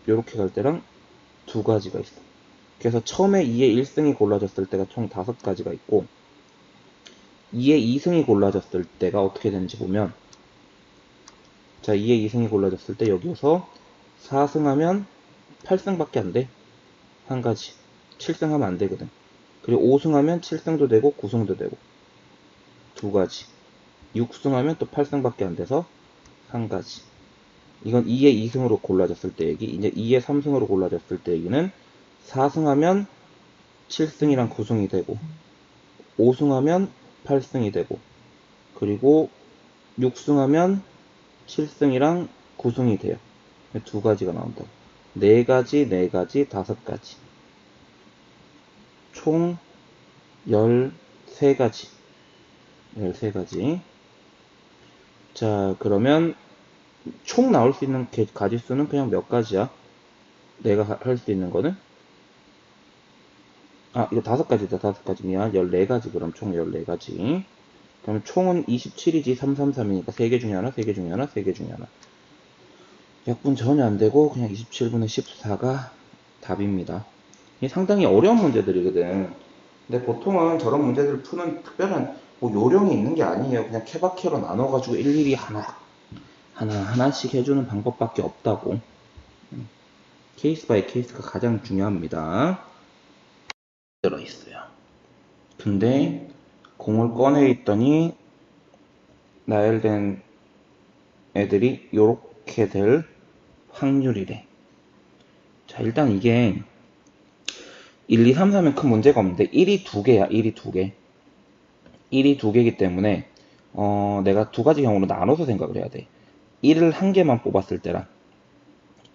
요렇게 갈 때랑 두 가지가 있어. 그래서 처음에 2의 1승이 골라졌을 때가 총 5가지가 있고, 2의 2승이 골라졌을 때가 어떻게 되는지 보면, 자, 2의 2승이 골라졌을 때 여기서 4승하면 8승밖에 안 돼. 한 가지. 7승하면 안 되거든. 그리고 5승하면 7승도 되고 9승도 되고. 두 가지. 6승하면 또 8승밖에 안 돼서 한 가지. 이건 2의 2승으로 골라졌을 때 얘기. 이제 2의 3승으로 골라졌을 때 얘기는 4승하면 7승이랑 9승이 되고, 5승하면 8승이 되고, 그리고 6승하면 7승이랑 9승이 돼요. 두 가지가 나온다. 네 가지, 네 가지, 5가지. 총 13가지. 13가지. 자, 그러면 총 나올 수 있는 가지수는 그냥 몇 가지야? 내가 할 수 있는 거는? 아, 이거 5가지다, 5가지. 미안. 14가지, 그럼 총 14가지. 그럼 총은 27이지, 333이니까 3개 중에 하나, 3개 중에 하나, 3개 중에 하나. 약분 전혀 안 되고 그냥 27분의 14가 답입니다. 이게 상당히 어려운 문제들이거든. 근데 보통은 저런 문제들을 푸는 특별한 뭐 요령이 있는 게 아니에요. 그냥 케바케로 나눠가지고 일일이 하나씩 해주는 방법밖에 없다고. 케이스 바이 케이스가 가장 중요합니다. 들어있어요. 근데 공을 꺼내 있더니 나열된 애들이 요렇게 될 확률이래. 자, 일단 이게 1, 2, 3, 4면 큰 문제가 없는데 1이 두 개야. 1이 두 개. 1이 두 개이기 때문에 내가 두 가지 경우로 나눠서 생각을 해야 돼. 1을 한 개만 뽑았을 때랑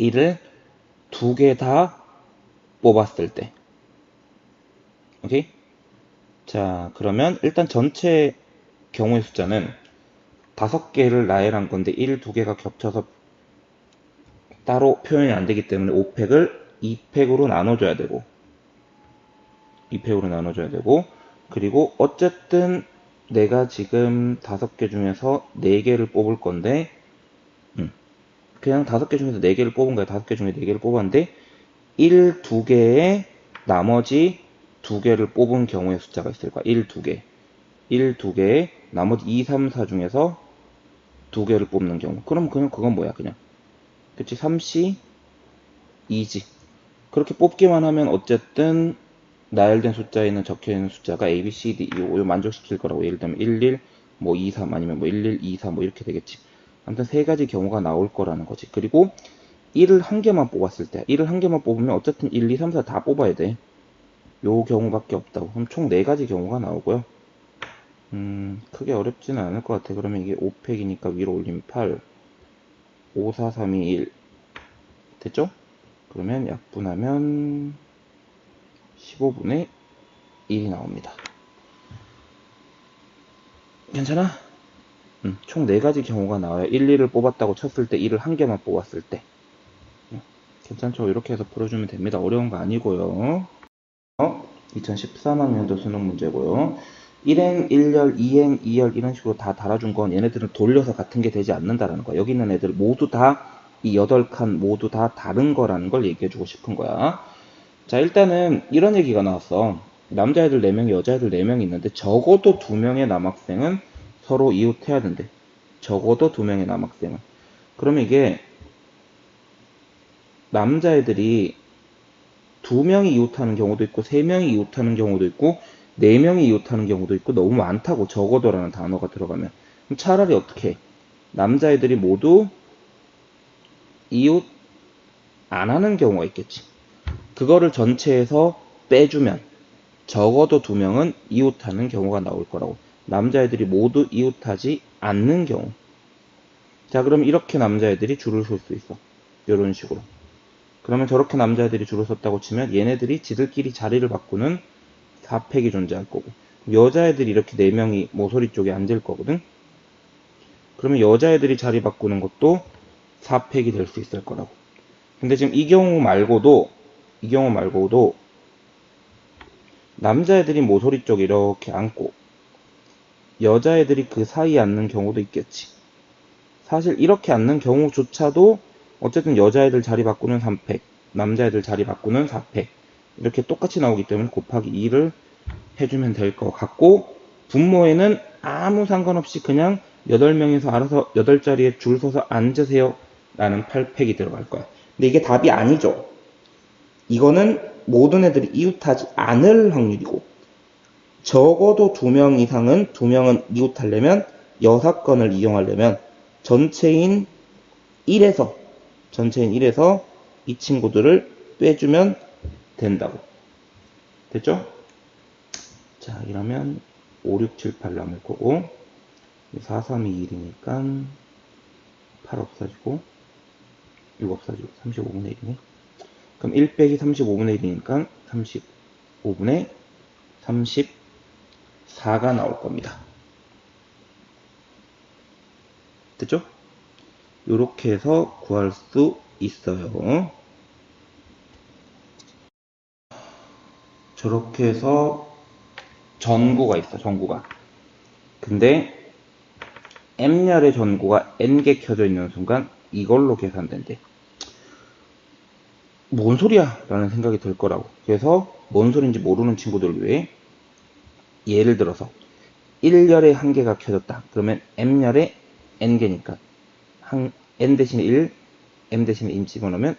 1을 두 개 다 뽑았을 때. 오케이? 자, 그러면 일단 전체 경우의 숫자는 5개를 나열한 건데 1, 두 개가 겹쳐서 따로 표현이 안 되기 때문에 5팩을 2팩으로 나눠줘야 되고 2팩으로 나눠줘야 되고 그리고 어쨌든 내가 지금 5개 중에서 4개를 뽑을 건데 그냥 5개 중에서 4개를 뽑은 거야. 5개 중에 4개를 뽑았는데 1, 2개에 나머지 2개를 뽑은 경우의 숫자가 있을 거야. 1, 2개. 1, 2개에 나머지 2, 3, 4 중에서 2개를 뽑는 경우. 그럼 그냥 그건 뭐야? 그냥. 그치? 3C, 2지. 그렇게 뽑기만 하면 어쨌든 나열된 숫자에는 적혀있는 숫자가 A, B, C, D, E, O 만족시킬 거라고. 예를 들면 11, 뭐 2, 3 아니면 뭐 11, 2, 4 뭐 이렇게 되겠지. 아무튼 세 가지 경우가 나올 거라는 거지. 그리고 1을 한 개만 뽑았을 때 1을 한 개만 뽑으면 어쨌든 1, 2, 3, 4 다 뽑아야 돼. 요 경우밖에 없다고. 그럼 총 4가지 경우가 나오고요. 크게 어렵지는 않을 것 같아. 그러면 이게 5팩이니까 위로 올리면 8, 5, 4, 3, 2, 1 됐죠? 그러면 약분하면 15분의 1이 나옵니다. 괜찮아? 총 4가지 경우가 나와요. 1, 2를 뽑았다고 쳤을 때 1을 한 개만 뽑았을 때 괜찮죠? 이렇게 해서 풀어주면 됩니다. 어려운 거 아니고요. 2013학년도 수능 문제고요. 1행, 1열, 2행, 2열 이런 식으로 다 달아준 건 얘네들은 돌려서 같은 게 되지 않는다라는 거야. 여기 있는 애들 모두 다 이 8칸 모두 다 다른 거라는 걸 얘기해주고 싶은 거야. 자, 일단은 이런 얘기가 나왔어. 남자애들 4명, 여자애들 4명이 있는데 적어도 2명의 남학생은 서로 이웃해야 된대. 적어도 2명의 남학생은. 그러면 이게 남자애들이 2명이 이웃하는 경우도 있고 3명이 이웃하는 경우도 있고 4명이 이웃하는 경우도 있고 너무 많다고 적어도라는 단어가 들어가면 그럼 차라리 어떻게 해? 남자애들이 모두 이웃 안 하는 경우가 있겠지. 그거를 전체에서 빼주면 적어도 2명은 이웃하는 경우가 나올 거라고. 남자애들이 모두 이웃하지 않는 경우. 자, 그럼 이렇게 남자애들이 줄을 설 수 있어. 이런 식으로. 그러면 저렇게 남자애들이 줄을 섰다고 치면 얘네들이 지들끼리 자리를 바꾸는 4팩이 존재할 거고 여자애들이 이렇게 4명이 모서리 쪽에 앉을 거거든. 그러면 여자애들이 자리 바꾸는 것도 4팩이 될 수 있을 거라고. 근데 지금 이 경우 말고도 남자애들이 모서리 쪽에 이렇게 앉고 여자애들이 그 사이에 앉는 경우도 있겠지. 사실 이렇게 앉는 경우조차도 어쨌든 여자애들 자리 바꾸는 3팩, 남자애들 자리 바꾸는 4팩 이렇게 똑같이 나오기 때문에 곱하기 2를 해주면 될 것 같고 분모에는 아무 상관없이 그냥 8명이서 알아서 8자리에 줄 서서 앉으세요 라는 8팩이 들어갈 거야. 근데 이게 답이 아니죠. 이거는 모든 애들이 이웃하지 않을 확률이고 적어도 2명 이상은 2명은 이웃하려면 여사건을 이용하려면 전체인 1에서 이 친구들을 빼주면 된다고. 됐죠? 자, 이러면 5, 6, 7, 8 남을 거고 4, 3, 2, 1이니까 8 없어지고 6 없어지고 35분의 1이네. 그럼 1 빼기 35분의 1이니까 35분의 34가 나올 겁니다. 됐죠? 요렇게 해서 구할 수 있어요. 저렇게 해서 전구가 있어, 전구가. 근데 M열의 전구가 N개 켜져 있는 순간 이걸로 계산된대. 뭔 소리야? 라는 생각이 들 거라고. 그래서 뭔 소린지 모르는 친구들 위해 예를 들어서 1열에 한 개가 켜졌다. 그러면 m열에 n개니까 n 대신에 1, m 대신에 1 집어넣으면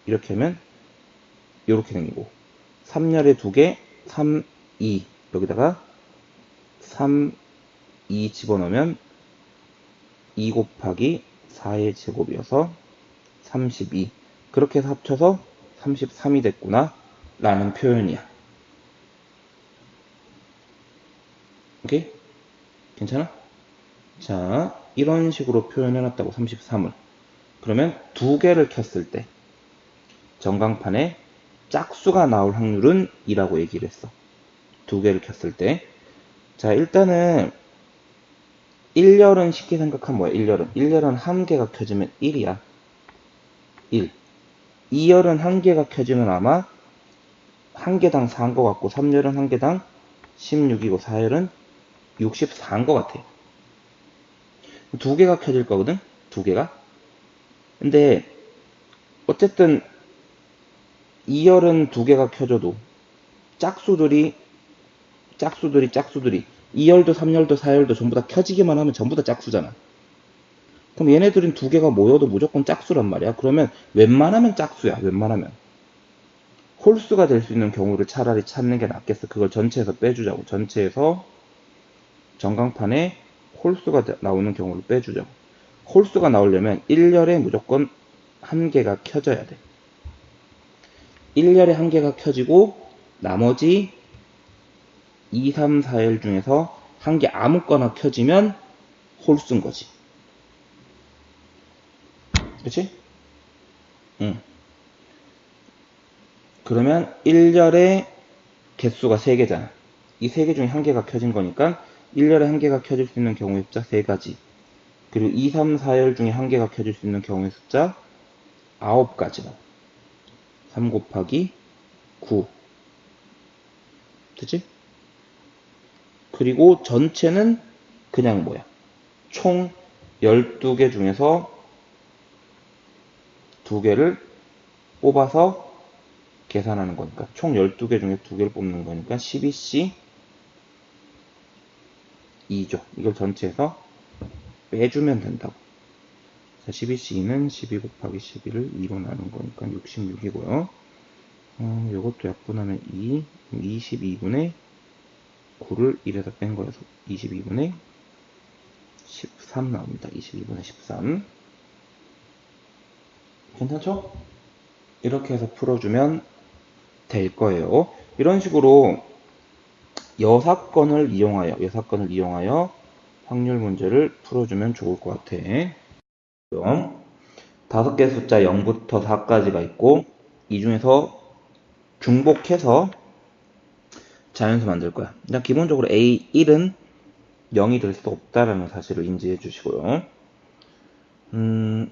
이렇게 하면 이렇게 생기고 3열에 2개, 3, 2 여기다가 3, 2 집어넣으면 2 곱하기 4의 제곱이어서 32 그렇게 해서 합쳐서 33이 됐구나 라는 표현이야. 오케이? 괜찮아? 자, 이런 식으로 표현해놨다고 33을. 그러면 두 개를 켰을 때 전광판에 짝수가 나올 확률은 2라고 얘기를 했어. 두 개를 켰을 때. 자, 일단은 1열은 쉽게 생각하면 뭐야? 1열은 한 개가 켜지면 1이야. 1. 2열은 한 개가 켜지면 아마 한 개당 4인 것 같고 3열은 한 개당 16이고 4열은 64인 것 같아. 두 개가 켜질 거거든? 두 개가. 근데 어쨌든 2열은 두 개가 켜져도 짝수들이 2열도 3열도 4열도 전부 다 켜지기만 하면 전부 다 짝수잖아. 그럼 얘네들은 두 개가 모여도 무조건 짝수란 말이야. 그러면 웬만하면 짝수야. 웬만하면. 홀수가 될 수 있는 경우를 차라리 찾는 게 낫겠어. 그걸 전체에서 빼주자고. 전체에서 전광판에 홀수가 나오는 경우를 빼주자고. 홀수가 나오려면 1열에 무조건 한 개가 켜져야 돼. 1열에 한 개가 켜지고 나머지 2, 3, 4열 중에서 한 개 아무거나 켜지면 홀수인 거지. 그치? 응. 그러면 1열에 개수가 3개잖아. 이 3개 중에 한 개가 켜진 거니까 1열에 한 개가 켜질 수 있는 경우의 숫자 3가지. 그리고 2, 3, 4열 중에 한 개가 켜질 수 있는 경우의 숫자 9가지다. 3 곱하기 9. 됐지? 그리고 전체는 그냥 뭐야? 총 12개 중에서 2개를 뽑아서 계산하는 거니까 총 12개 중에 2개를 뽑는 거니까 12C 2죠. 이걸 전체에서 빼주면 된다고. 자, 12C는 12 곱하기 12를 2로 나눈 거니까 66이고요. 요것도 약분하면 2, 22분의 9를 1에서 뺀 거여서 22분의 13 나옵니다. 22분의 13. 괜찮죠? 이렇게 해서 풀어주면 될 거예요. 이런 식으로 여사건을 이용하여 확률 문제를 풀어주면 좋을 것 같아. 그럼 5개 숫자 0부터 4까지가 있고 이 중에서 중복해서 자연수 만들 거야. 일단 기본적으로 A1은 0이 될 수 없다라는 사실을 인지해 주시고요.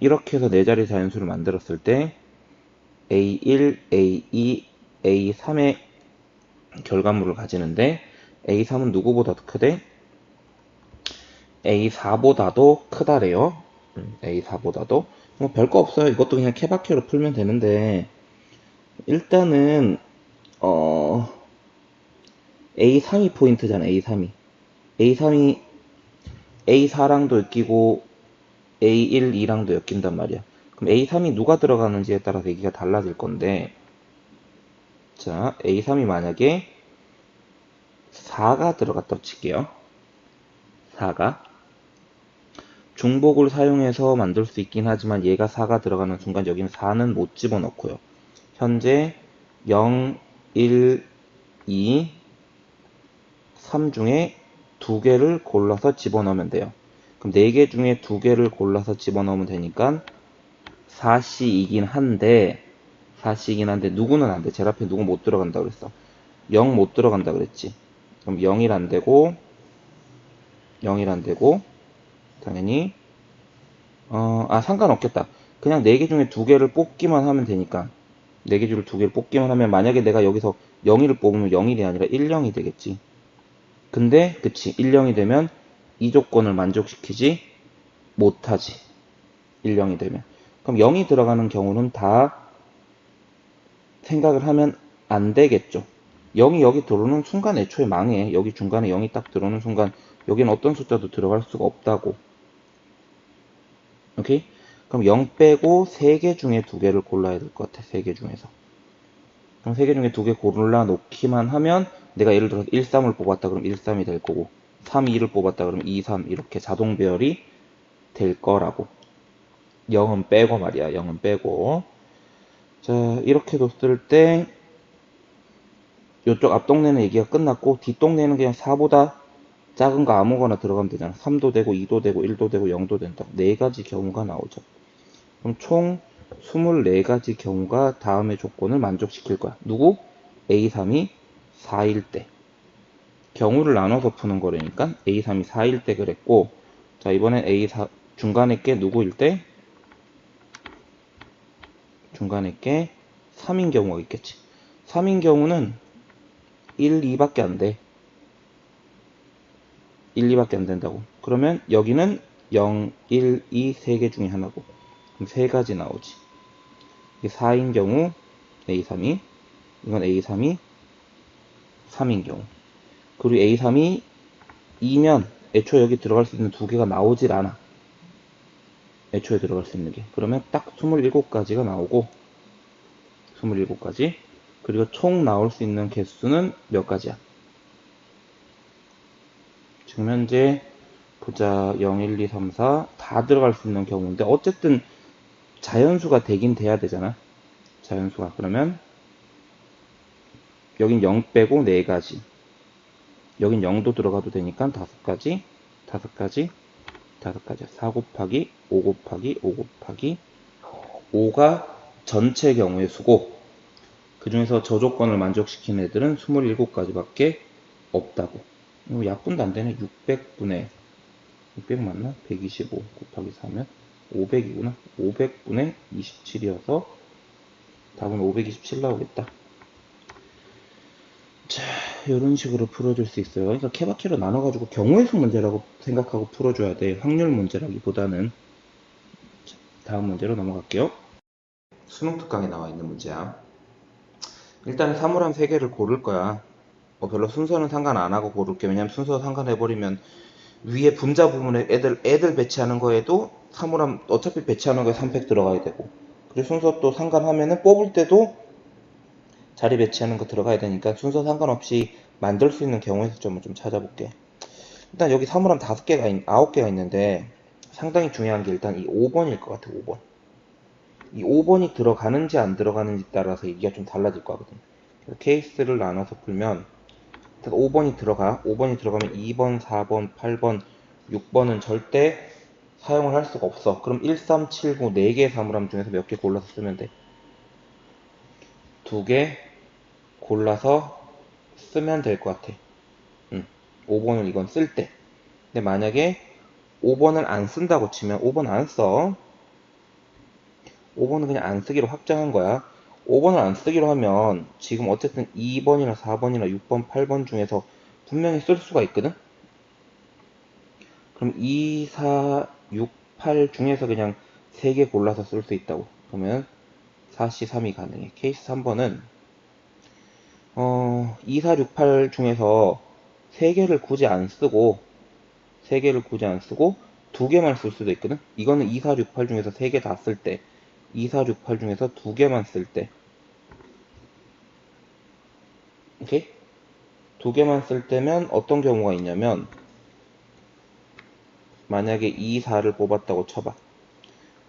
이렇게 해서 4자리 자연수를 만들었을 때 A1, A2, A3의 결과물을 가지는데 A3은 누구보다 더 크대? A4보다도 크다래요. A4보다도 뭐 별거 없어요. 이것도 그냥 케바케로 풀면 되는데 일단은 A3이 포인트잖아. A3이 A4랑도 엮이고 A1, 2랑도 엮인단 말이야. 그럼 A3이 누가 들어가는지에 따라서 얘기가 달라질 건데 자, A3이 만약에 4가 들어갔다고 칠게요. 4가 중복을 사용해서 만들 수 있긴 하지만 얘가 4가 들어가는 순간 여기는 4는 못 집어넣고요. 현재 0, 1, 2, 3 중에 2개를 골라서 집어넣으면 돼요. 그럼 4개 중에 2개를 골라서 집어넣으면 되니까 4C이긴 한데 누구는 안 돼. 제일 앞에 누구 못 들어간다 그랬어. 0 못 들어간다 그랬지. 그럼 0일 안 되고 당연히 상관없겠다. 그냥 4개 중에 2개를 뽑기만 하면 되니까 4개 중에 2개를 뽑기만 하면 만약에 내가 여기서 0일을 뽑으면 0일이 아니라 10이 되겠지. 근데 그치 10이 되면 이 조건을 만족시키지 못하지. 1, 0이 되면. 그럼 0이 들어가는 경우는 다 생각을 하면 안 되겠죠. 0이 여기 들어오는 순간 애초에 망해. 여기 중간에 0이 딱 들어오는 순간 여기는 어떤 숫자도 들어갈 수가 없다고. 오케이? 그럼 0 빼고 3개 중에 2개를 골라야 될 것 같아. 3개 중에서. 그럼 3개 중에 2개 골라 놓기만 하면 내가 예를 들어서 1, 3을 뽑았다 그러면 1, 3이 될 거고 3, 2를 뽑았다 그러면 2, 3 이렇게 자동 배열이 될 거라고. 0은 빼고 말이야. 0은 빼고. 자, 이렇게 뒀을 때 이쪽 앞동네는 얘기가 끝났고 뒷동네는 그냥 4보다 작은 거 아무거나 들어가면 되잖아. 3도 되고 2도 되고 1도 되고 0도 된다. 4가지 경우가 나오죠. 그럼 총 24가지 경우가 다음의 조건을 만족시킬 거야. 누구? A3이 4일 때. 경우를 나눠서 푸는 거라니까 A3이 4일 때 그랬고, 자, 이번엔 A4 중간에 게 누구일 때? 중간에 게 3인 경우가 있겠지. 3인 경우는 1, 2밖에 안 돼. 1, 2밖에 안 된다고. 그러면 여기는 0, 1, 2, 3개 중에 하나고. 그럼 3가지 나오지. 이게 4인 경우 A3이, 이건 A3이 3인 경우. 그리고 A3이 2면 애초에 여기 들어갈 수 있는 2개가 나오질 않아. 애초에 들어갈 수 있는 게. 그러면 딱 27가지가 나오고, 27가지. 그리고 총 나올 수 있는 개수는 몇 가지야? 지금 현재 보자 0, 1, 2, 3, 4 다 들어갈 수 있는 경우인데 어쨌든 자연수가 되긴 돼야 되잖아. 자연수가. 그러면 여긴 0 빼고 4가지. 여긴 0도 들어가도 되니까 5가지, 5가지, 5가지. 4 곱하기 5 곱하기 5 곱하기 5가 전체 경우의 수고. 그 중에서 저 조건을 만족시키는 애들은 27가지밖에 없다고. 이거 약분도 안 되네. 600분의 600 맞나? 125 곱하기 4면 500이구나. 500분의 27이어서 답은 527 나오겠다. 자, 이런 식으로 풀어줄 수 있어요. 그러니까 케바케로 나눠가지고 경우의 수 문제라고 생각하고 풀어줘야 돼. 확률 문제라기보다는. 자, 다음 문제로 넘어갈게요. 수능 특강에 나와 있는 문제야. 일단 사물함 3개를 고를 거야. 별로 순서는 상관 안 하고 고를게. 왜냐면 순서 상관해버리면 위에 분자 부분에 애들 배치하는 거에도 사물함 어차피 배치하는 거에 3팩 들어가야 되고, 그리고 순서 또 상관하면은 뽑을 때도 자리 배치하는 거 들어가야 되니까 순서 상관없이 만들 수 있는 경우의 수점을 좀 찾아볼게. 일단 여기 사물함 9개가 있는데 상당히 중요한 게 일단 이 5번일 것 같아. 5번. 이 5번이 들어가는지 안 들어가는지 따라서 얘기가 좀 달라질 거거든. 케이스를 나눠서 풀면 5번이 들어가. 5번이 들어가면 2번, 4번, 8번, 6번은 절대 사용을 할 수가 없어. 그럼 1, 3, 7, 9 4개의 사물함 중에서 몇 개 골라서 쓰면 돼? 2개 골라서 쓰면 될 것 같아. 5번을 이건 쓸 때. 근데 만약에 5번을 안 쓴다고 치면 5번 안 써. 5번은 그냥 안 쓰기로 확정한 거야. 5번을 안 쓰기로 하면 지금 어쨌든 2번이나 4번이나 6번, 8번 중에서 분명히 쓸 수가 있거든? 그럼 2, 4, 6, 8 중에서 그냥 3개 골라서 쓸 수 있다고. 그러면 4C, 3이 가능해. 케이스 3번은 2, 4, 6, 8 중에서 3개를 굳이 안 쓰고 3개를 굳이 안 쓰고 2개만 쓸 수도 있거든. 이거는 2, 4, 6, 8 중에서 3개 다 쓸 때, 2, 4, 6, 8 중에서 2개만 쓸 때, 오케이? 2개만 쓸 때면 어떤 경우가 있냐면, 만약에 2, 4를 뽑았다고 쳐봐.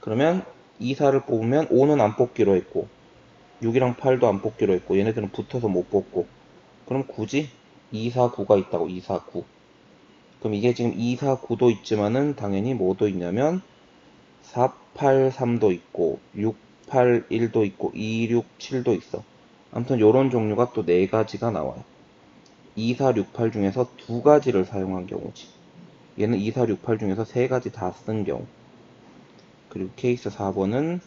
그러면 2, 4를 뽑으면 5는 안 뽑기로 했고 6이랑 8도 안 뽑기로 했고 얘네들은 붙어서 못 뽑고, 그럼 굳이 2, 4, 9가 있다고. 2, 4, 9. 그럼 이게 지금 2, 4, 9도 있지만은 당연히 뭐도 있냐면 4, 8, 3도 있고 6, 8, 1도 있고 2, 6, 7도 있어. 아무튼 요런 종류가 또 4가지가 나와요. 2, 4, 6, 8 중에서 2가지를 사용한 경우지. 얘는 2, 4, 6, 8 중에서 3가지 다 쓴 경우. 그리고 케이스 4번은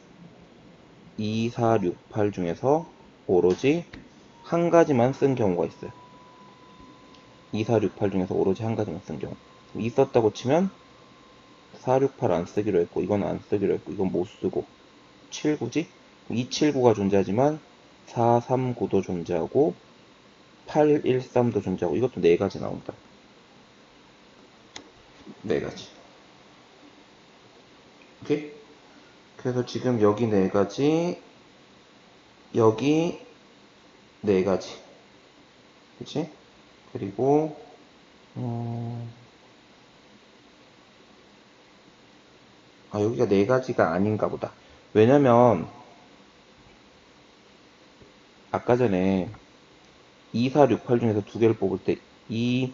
2, 4, 6, 8 중에서 오로지 한 가지만 쓴 경우가 있어요. 2, 4, 6, 8 중에서 오로지 한 가지만 쓴 경우. 있었다고 치면 468 안 쓰기로 했고, 이건 안 쓰기로 했고, 이건 못 쓰고, 79지? 279가 존재하지만 439도 존재하고 813도 존재하고, 이것도 네 가지 나온다. 네 가지. 오케이? 그래서 지금 여기 네 가지, 여기 네 가지. 그치? 그리고, 여기가 네 가지가 아닌가 보다. 왜냐면, 아까 전에 2, 4, 6, 8 중에서 두 개를 뽑을 때 2,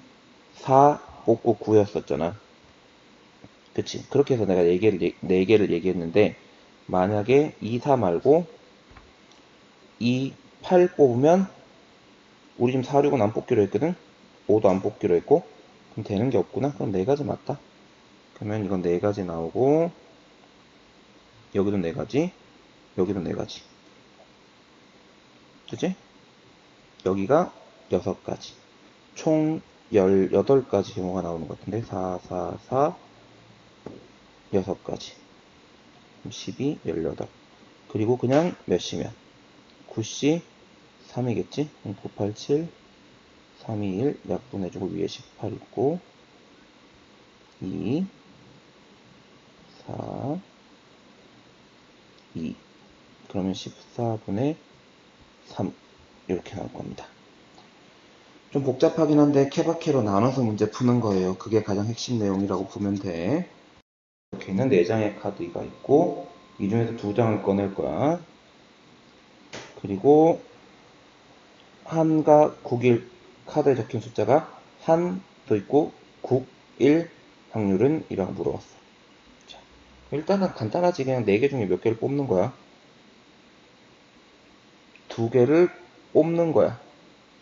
4 뽑고 9였었잖아. 그치? 그렇게 해서 내가 네 개를 얘기했는데, 만약에 2, 4 말고 2, 8 뽑으면, 우리 지금 4, 6은 안 뽑기로 했거든? 5도 안 뽑기로 했고, 그럼 되는 게 없구나? 그럼 네 가지 맞다. 그러면 이건 네 가지 나오고, 여기도 네 가지, 여기도 네 가지. 그치? 여기가 6가지. 총 18가지 경우가 나오는 것 같은데, 4, 4, 4, 6가지. 12, 18. 그리고 그냥 몇 시면? 9시 3이겠지? 987, 321, 약분해주고 위에 18 있고, 2, 4, 2. 그러면 14분의 3. 이렇게 나올 겁니다. 좀 복잡하긴 한데 케바케로 나눠서 문제 푸는 거예요. 그게 가장 핵심 내용이라고 보면 돼. 이렇게 있는 4장의 카드가 있고, 이 중에서 2장을 꺼낼 거야. 그리고 한과 국일, 카드에 적힌 숫자가 한도 있고 9, 1 확률은 이라고 물어봤어. 자, 일단은 간단하지. 그냥 4개 중에 몇 개를 뽑는 거야. 2개를 뽑는 거야.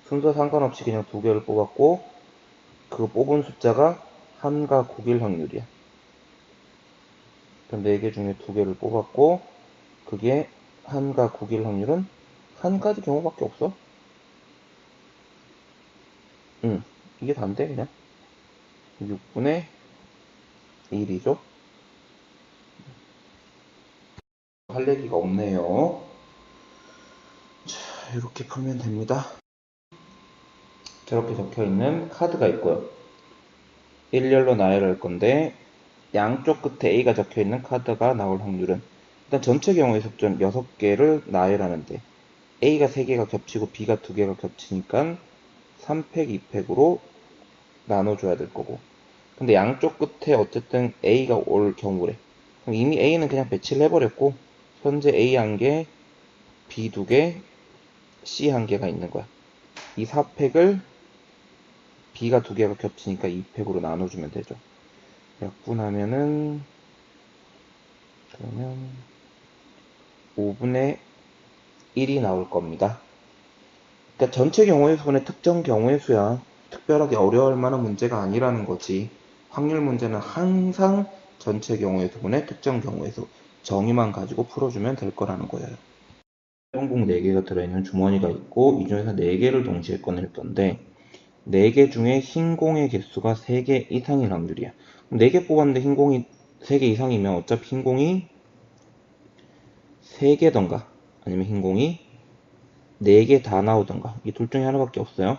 순서 상관없이 그냥 2개를 뽑았고, 그 뽑은 숫자가 한과 9일 확률이야. 그럼 4개 중에 2개를 뽑았고, 그게 한과 9일 확률은 한 가지 경우밖에 없어. 이게 단데 그냥 6분의 1이죠. 할 얘기가 없네요. 자, 이렇게 풀면 됩니다. 저렇게 적혀있는 카드가 있고요. 일렬로 나열할 건데, 양쪽 끝에 A가 적혀있는 카드가 나올 확률은, 일단 전체 경우의 숫자는 6개를 나열하는데 A가 3개가 겹치고 B가 2개가 겹치니까 3팩, 2팩으로 나눠줘야 될 거고, 근데 양쪽 끝에 어쨌든 A가 올 경우래. 그럼 이미 A는 그냥 배치를 해버렸고, 현재 A 1개, B 2개, C 1개가 있는 거야. 이 4팩을 B가 2개가 겹치니까 2팩으로 나눠주면 되죠. 약분하면은, 그러면 5분의 1이 나올 겁니다. 그러니까 전체 경우의 수분의 특정 경우의 수야. 특별하게 어려울 만한 문제가 아니라는 거지. 확률 문제는 항상 전체 경우의 수분의 특정 경우의 수 정의만 가지고 풀어주면 될 거라는 거예요. 항공 4개가 들어있는 주머니가 있고, 이 중에서 4개를 동시에 꺼낼 건데, 4개 중에 흰 공의 개수가 3개 이상인 확률이야. 4개 뽑았는데 흰 공이 3개 이상이면 어차피 흰 공이 3개던가 아니면 흰 공이 4개 다 나오던가, 이 둘 중에 하나밖에 없어요.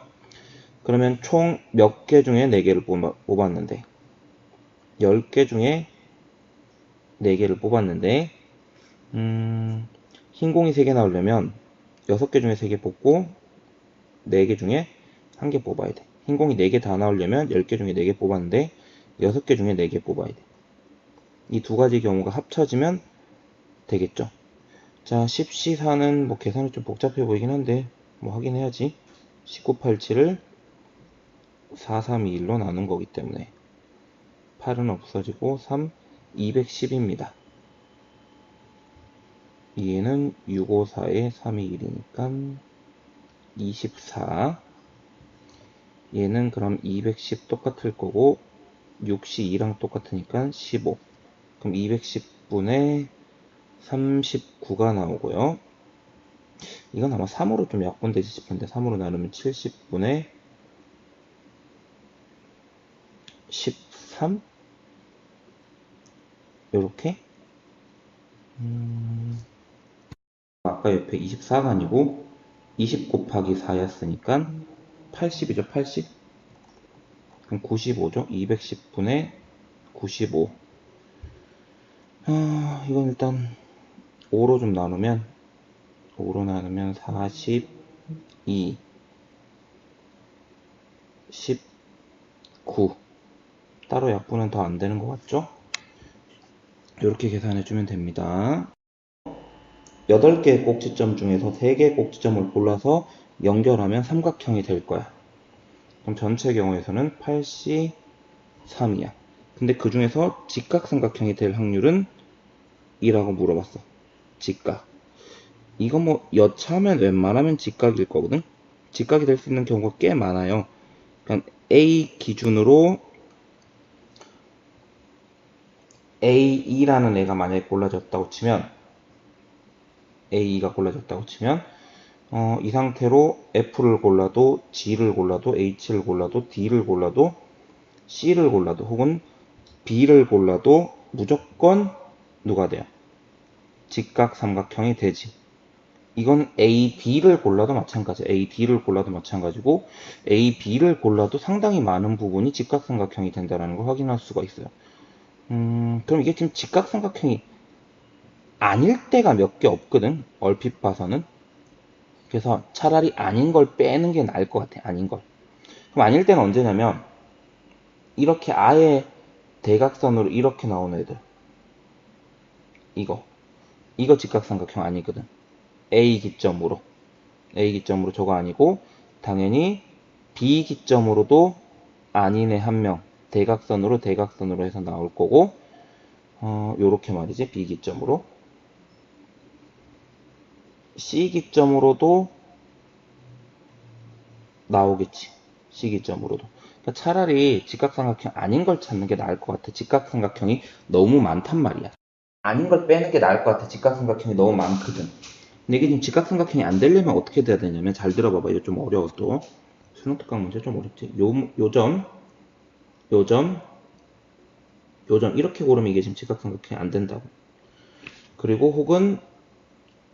그러면 총 몇 개 중에 4개를 뽑았는데, 10개 중에 4개를 뽑았는데, 흰 공이 3개 나오려면 6개 중에 3개 뽑고 4개 중에 1개 뽑아야 돼. 흰 공이 4개 다 나오려면 10개 중에 4개 뽑았는데 6개 중에 4개 뽑아야 돼. 이 두 가지 경우가 합쳐지면 되겠죠. 자, 10C4는 뭐 계산이 좀 복잡해 보이긴 한데 뭐 하긴 해야지. 1987을 4321로 나눈 거기 때문에 8은 없어지고 3, 210입니다. 얘는 654에 321이니까 24. 얘는 그럼 210 똑같을 거고 6시 2랑 똑같으니까 15. 그럼 210분의 39가 나오고요. 이건 아마 3으로 좀 약분되지 싶은데 3으로 나누면 70분의 13? 요렇게. 아까 옆에 24가 아니고 20 곱하기 4였으니까 80이죠, 80? 그럼 95죠? 210분의 95. 이건 일단 5로 좀 나누면 42, 19. 따로 약분은 더 안 되는 것 같죠? 이렇게 계산해주면 됩니다. 8개의 꼭지점 중에서 3개의 꼭지점을 골라서 연결하면 삼각형이 될 거야. 그럼 전체 경우에서는 83이야. 근데 그 중에서 직각삼각형이 될 확률은 2라고 물어봤어. 직각. 이거 뭐 여차하면 웬만하면 직각일 거거든? 직각이 될 수 있는 경우가 꽤 많아요. 그러니까 A 기준으로 A2라는 애가 만약에 골라졌다고 치면 A2가 골라졌다고 치면 이 상태로 F를 골라도 G를 골라도 H를 골라도 D를 골라도 C를 골라도 혹은 B를 골라도 무조건 누가 돼요? 직각삼각형이 되지. 이건 A, B를 골라도 마찬가지야. A, D를 골라도 마찬가지고 A, B를 골라도 상당히 많은 부분이 직각삼각형이 된다는 걸 확인할 수가 있어요. 그럼 이게 지금 직각삼각형이 아닐 때가 몇 개 없거든. 얼핏 봐서는. 그래서 차라리 아닌 걸 빼는 게 나을 것 같아. 아닌 걸. 그럼 아닐 때는 언제냐면 이렇게 아예 대각선으로 이렇게 나오는 애들. 이거 직각삼각형 아니거든. A 기점으로 저거 아니고 당연히 B 기점으로도 아닌 애 한 명 대각선으로 해서 나올 거고 요렇게 말이지. B 기점으로 C 기점으로도 나오겠지. C 기점으로도. 그러니까 차라리 직각삼각형 아닌 걸 찾는 게 나을 것 같아. 직각삼각형이 너무 많단 말이야. 아닌 걸 빼는 게 나을 것 같아. 직각삼각형이 너무 많거든. 근데 이게 지금 직각삼각형이 안 되려면 어떻게 돼야 되냐면 잘 들어봐봐. 이거 좀 어려워 또. 수능 특강 문제 좀 어렵지. 요 점 이렇게 고르면 이게 지금 직각삼각형이 안 된다고. 그리고 혹은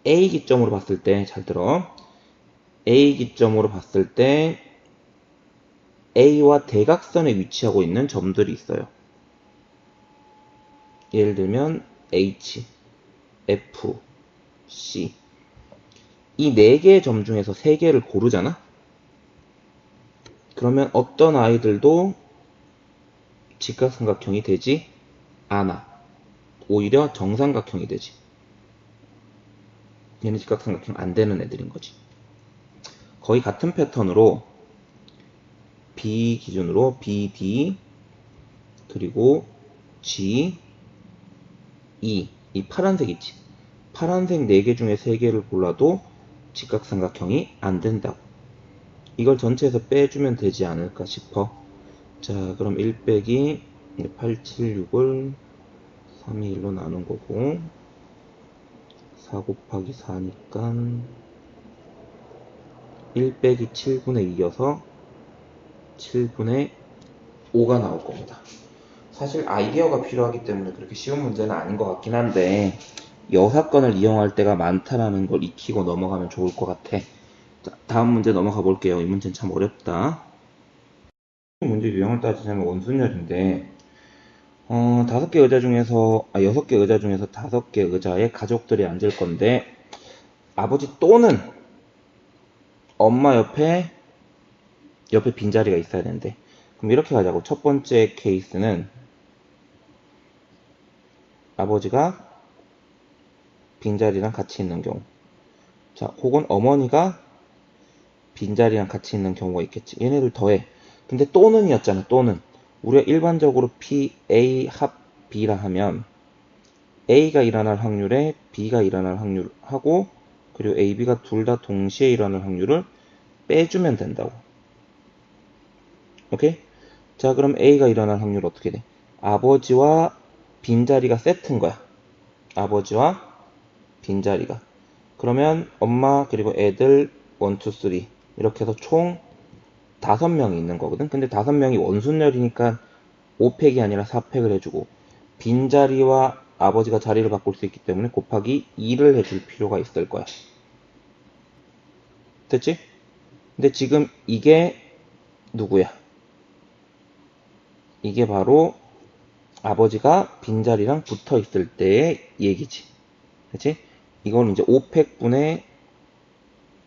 A 기점으로 봤을 때 잘 들어. A 기점으로 봤을 때 A와 대각선에 위치하고 있는 점들이 있어요. 예를 들면 H, F, C. 이 4개의 점 중에서 3개를 고르잖아? 그러면 어떤 아이들도 직각삼각형이 되지 않아. 오히려 정삼각형이 되지. 얘는 직각삼각형 안 되는 애들인 거지. 거의 같은 패턴으로 B 기준으로 BD 그리고 G, E 이 파란색 있지. 파란색 4개 중에 3개를 골라도 직각삼각형이 안 된다고. 이걸 전체에서 빼주면 되지 않을까 싶어. 자, 그럼 1 빼기 876을 3이 1로 나눈 거고 4 곱하기 4니까 1 빼기 7분의 2여서 7분의 5가 나올 겁니다. 사실 아이디어가 필요하기 때문에 그렇게 쉬운 문제는 아닌 것 같긴 한데 여사건을 이용할 때가 많다라는 걸 익히고 넘어가면 좋을 것 같아. 자, 다음 문제 넘어가 볼게요. 이 문제는 참 어렵다. 문제 유형을 따지자면 원순열인데 5개 의자 중에서 6개 의자 중에서 5개 의자에 가족들이 앉을 건데 아버지 또는 엄마 옆에 빈자리가 있어야 되는데 그럼 이렇게 가자고. 첫 번째 케이스는 아버지가 빈자리랑 같이 있는 경우. 자, 혹은 어머니가 빈자리랑 같이 있는 경우가 있겠지. 얘네들 더해. 근데 또는이었잖아. 또는 우리가 일반적으로 P, A, 합 B라 하면 A가 일어날 확률에 B가 일어날 확률하고 그리고 A, B가 둘 다 동시에 일어날 확률을 빼주면 된다고. 오케이? 자, 그럼 A가 일어날 확률 어떻게 돼? 아버지와 빈자리가 세트인 거야. 아버지와 빈자리가. 그러면 엄마 그리고 애들 1, 2, 3 이렇게 해서 총 5명이 있는 거거든. 근데 5명이 원순열이니까 5팩이 아니라 4팩을 해주고 빈자리와 아버지가 자리를 바꿀 수 있기 때문에 곱하기 2를 해줄 필요가 있을 거야. 됐지? 근데 지금 이게 누구야? 이게 바로 아버지가 빈자리랑 붙어 있을 때의 얘기지. 그치? 이건 이제 5팩분의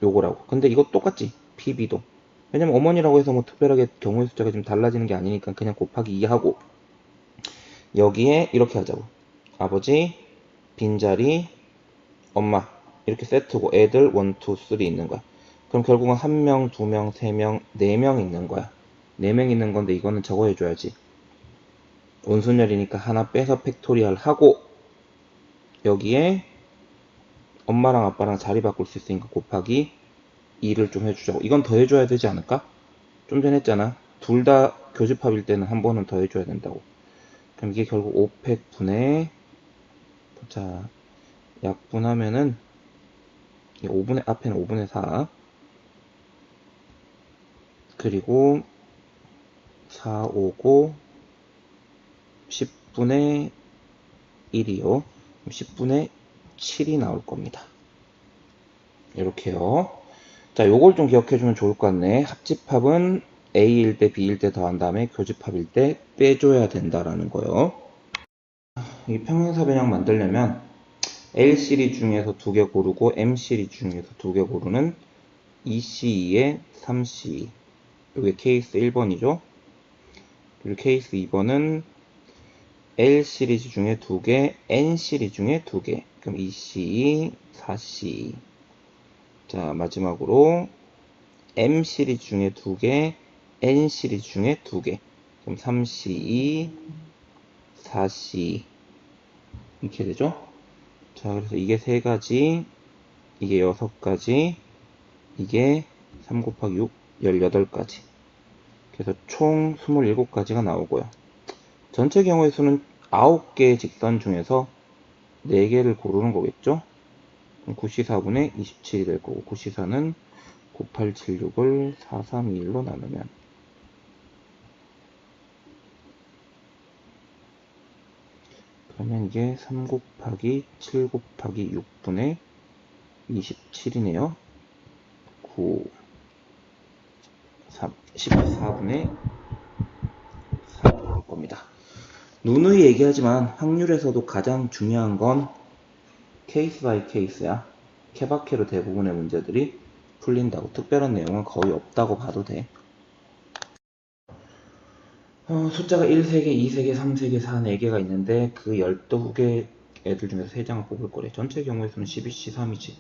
요거라고. 근데 이거 똑같지? PB도. 왜냐면 어머니라고 해서 뭐 특별하게 경우의 숫자가 좀 달라지는 게 아니니까 그냥 곱하기 2 하고, 여기에 이렇게 하자고. 아버지, 빈자리, 엄마. 이렇게 세트고 애들 1, 2, 3 있는 거야. 그럼 결국은 1명, 2명, 3명, 4명 있는 거야. 4명 있는 건데 이거는 저거 해줘야지. 온순열이니까 하나 빼서 팩토리얼 하고, 여기에 엄마랑 아빠랑 자리 바꿀 수 있으니까 곱하기 2를 좀 해주자고. 이건 더 해줘야 되지 않을까? 좀 전에 했잖아. 둘 다 교집합일 때는 한 번은 더 해줘야 된다고. 그럼 이게 결국 5팩 분의, 자, 약분하면은 5분의, 앞에는 5분의 4 그리고 4 오고 10분의 1이요. 10분의 7이 나올 겁니다. 이렇게요. 자, 요걸 좀 기억해주면 좋을 것 같네. 합집합은 A일 때 B일 때 더한 다음에 교집합일 때 빼줘야 된다라는 거요. 이 평행사 변형 만들려면 L 시리즈 중에서 2개 고르고 M 시리즈 중에서 2개 고르는 2C2에 3C2. 이게 케이스 1번이죠. 그리고 케이스 2번은 L 시리즈 중에 2개, N 시리즈 중에 2개. 그럼 2C2, 4C2. 자, 마지막으로 M 시리즈 중에 2개, N 시리즈 중에 2개. 그럼 3C2, 4C2. 이렇게 되죠? 자, 그래서 이게 3가지, 이게 6가지, 이게 3 곱하기 6, 18가지. 그래서 총 27가지가 나오고요. 전체 경우의 수는 9개의 직선 중에서 4개를 고르는 거겠죠? 9C4분의 27이 될 거고, 9C4는 9876을 4321로 나누면 그러면 이게 3 곱하기 7 곱하기 6분의 27이네요. 9, 3, 14분의 4 나올 겁니다. 누누이 얘기하지만 확률에서도 가장 중요한 건 케이스 바이 케이스야. 케바케로 대부분의 문제들이 풀린다고. 특별한 내용은 거의 없다고 봐도 돼. 숫자가 1, 3개, 2, 3개, 3, 3개, 4, 4개가 있는데 그 12개 애들 중에서 3장을 뽑을 거래. 전체 경우의 수는 12C, 3이지.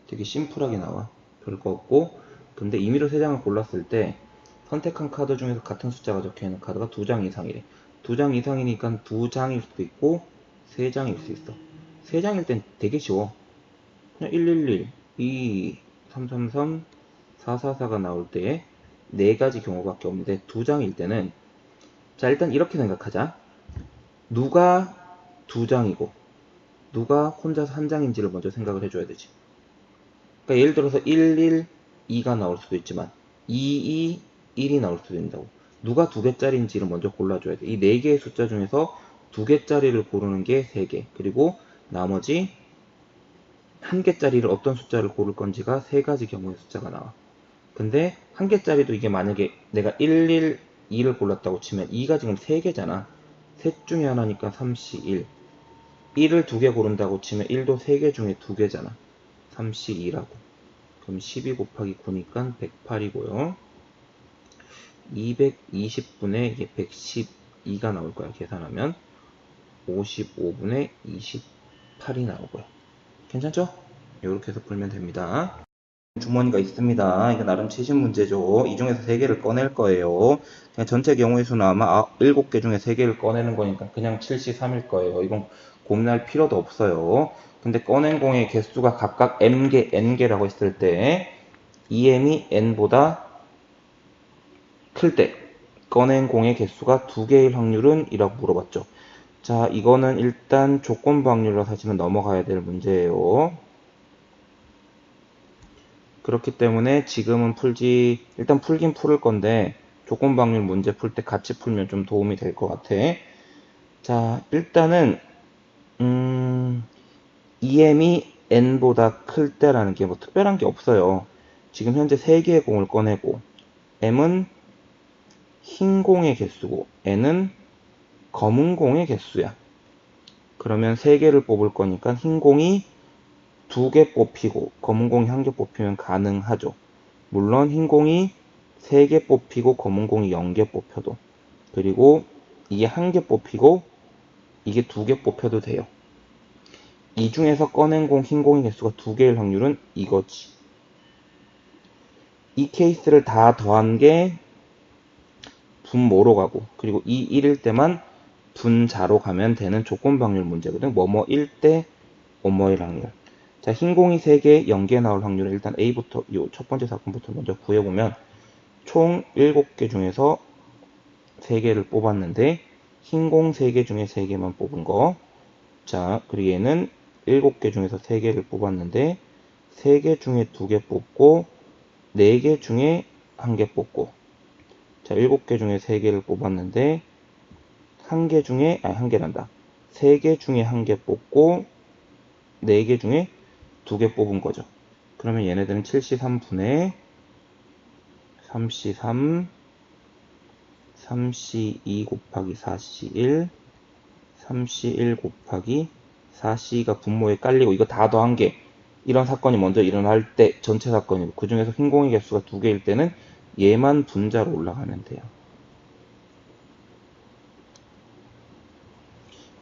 되게 심플하게 나와. 별거 없고. 근데 임의로 3장을 골랐을 때 선택한 카드 중에서 같은 숫자가 적혀있는 카드가 2장 이상이래. 2장 이상이니까 2장일 수도 있고 3장일 수 있어. 3장일 땐 되게 쉬워. 그냥 111, 2, 333, 444가 나올 때에 4가지 경우밖에 없는데 2장일 때는, 자, 일단 이렇게 생각하자. 누가 2장이고 누가 혼자서 1장인지를 먼저 생각을 해줘야 되지. 그러니까 예를 들어서 112가 나올 수도 있지만 221이 나올 수도 있다고. 누가 2개짜리인지를 먼저 골라줘야 돼. 이 4개의 숫자 중에서 2개짜리를 고르는 게 3개. 그리고 나머지 1개짜리를 어떤 숫자를 고를 건지가 3가지 경우의 숫자가 나와. 근데 1개짜리도 이게 만약에 내가 112를 골랐다고 치면 2가 지금 3개잖아. 셋 중에 하나니까 3C1. 1을 2개 고른다고 치면 1도 3개 중에 2개잖아. 3C2라고. 그럼 12 곱하기 9니까 108이고요. 220분의 이게 112가 나올 거야. 계산하면 55분의 28이 나오고요. 괜찮죠? 이렇게 해서 풀면 됩니다. 주머니가 있습니다. 이거 나름 최신 문제죠. 이 중에서 3개를 꺼낼 거예요. 그냥 전체 경우의 수는 아마 7개 중에 3개를 꺼내는 거니까 그냥 7C3일 거예요. 이건 고민할 필요도 없어요. 근데 꺼낸 공의 개수가 각각 m개, n개라고 했을 때 EM이 n보다 클 때 꺼낸 공의 개수가 2개일 확률은? 이라고 물어봤죠. 자, 이거는 일단 조건부 확률로 사실은 넘어가야 될 문제예요. 그렇기 때문에 지금은 일단 풀긴 풀을 건데 조건부 확률 문제 풀 때 같이 풀면 좀 도움이 될 것 같아. 자, 일단은 EM이 N보다 클 때라는 게 뭐 특별한 게 없어요. 지금 현재 3개의 공을 꺼내고 M은 흰 공의 개수고 N은 검은 공의 개수야. 그러면 3개를 뽑을 거니까 흰 공이 2개 뽑히고 검은 공이 1개 뽑히면 가능하죠. 물론 흰 공이 3개 뽑히고 검은 공이 0개 뽑혀도, 그리고 이게 1개 뽑히고 이게 2개 뽑혀도 돼요. 이 중에서 꺼낸 공, 흰 공의 개수가 2개일 확률은 이거지. 이 케이스를 다 더한 게 분모로 가고, 그리고 이 1일 때만 분자로 가면 되는 조건 방률 문제거든. 뭐뭐일 때 뭐뭐일 확률. 자, 흰 공이 3개, 0개 나올 확률은 일단 A부터, 요 첫 번째 사건부터 먼저 구해보면 총 7개 중에서 3개를 뽑았는데 흰 공 3개 중에 3개만 뽑은 거. 자, 그리고 얘는 7개 중에서 3개를 뽑았는데 3개 중에 2개 뽑고 4개 중에 1개 뽑고. 자, 7개 중에 3개를 뽑았는데 1개 중에, 1개란다. 3개 중에 1개 뽑고 4개 중에 2개 뽑은 거죠. 그러면 얘네들은 7C3분의 3C3, 3C2 곱하기 4C1, 3C1 곱하기 4C가 분모에 깔리고, 이거 다 더한 게 이런 사건이 먼저 일어날 때 전체 사건이고, 그 중에서 흰 공의 개수가 2개일 때는 얘만 분자로 올라가면 돼요.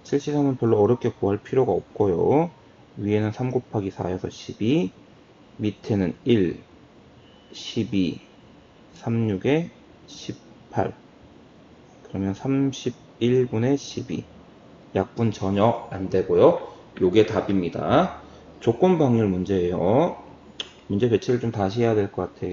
7C3은 별로 어렵게 구할 필요가 없고요. 위에는 3 곱하기 4여서 12, 밑에는 1, 12, 36에 18. 그러면 31분의 12. 약분 전혀 안 되고요. 요게 답입니다. 조건 방률 문제예요. 문제 배치를 좀 다시 해야 될 것 같아.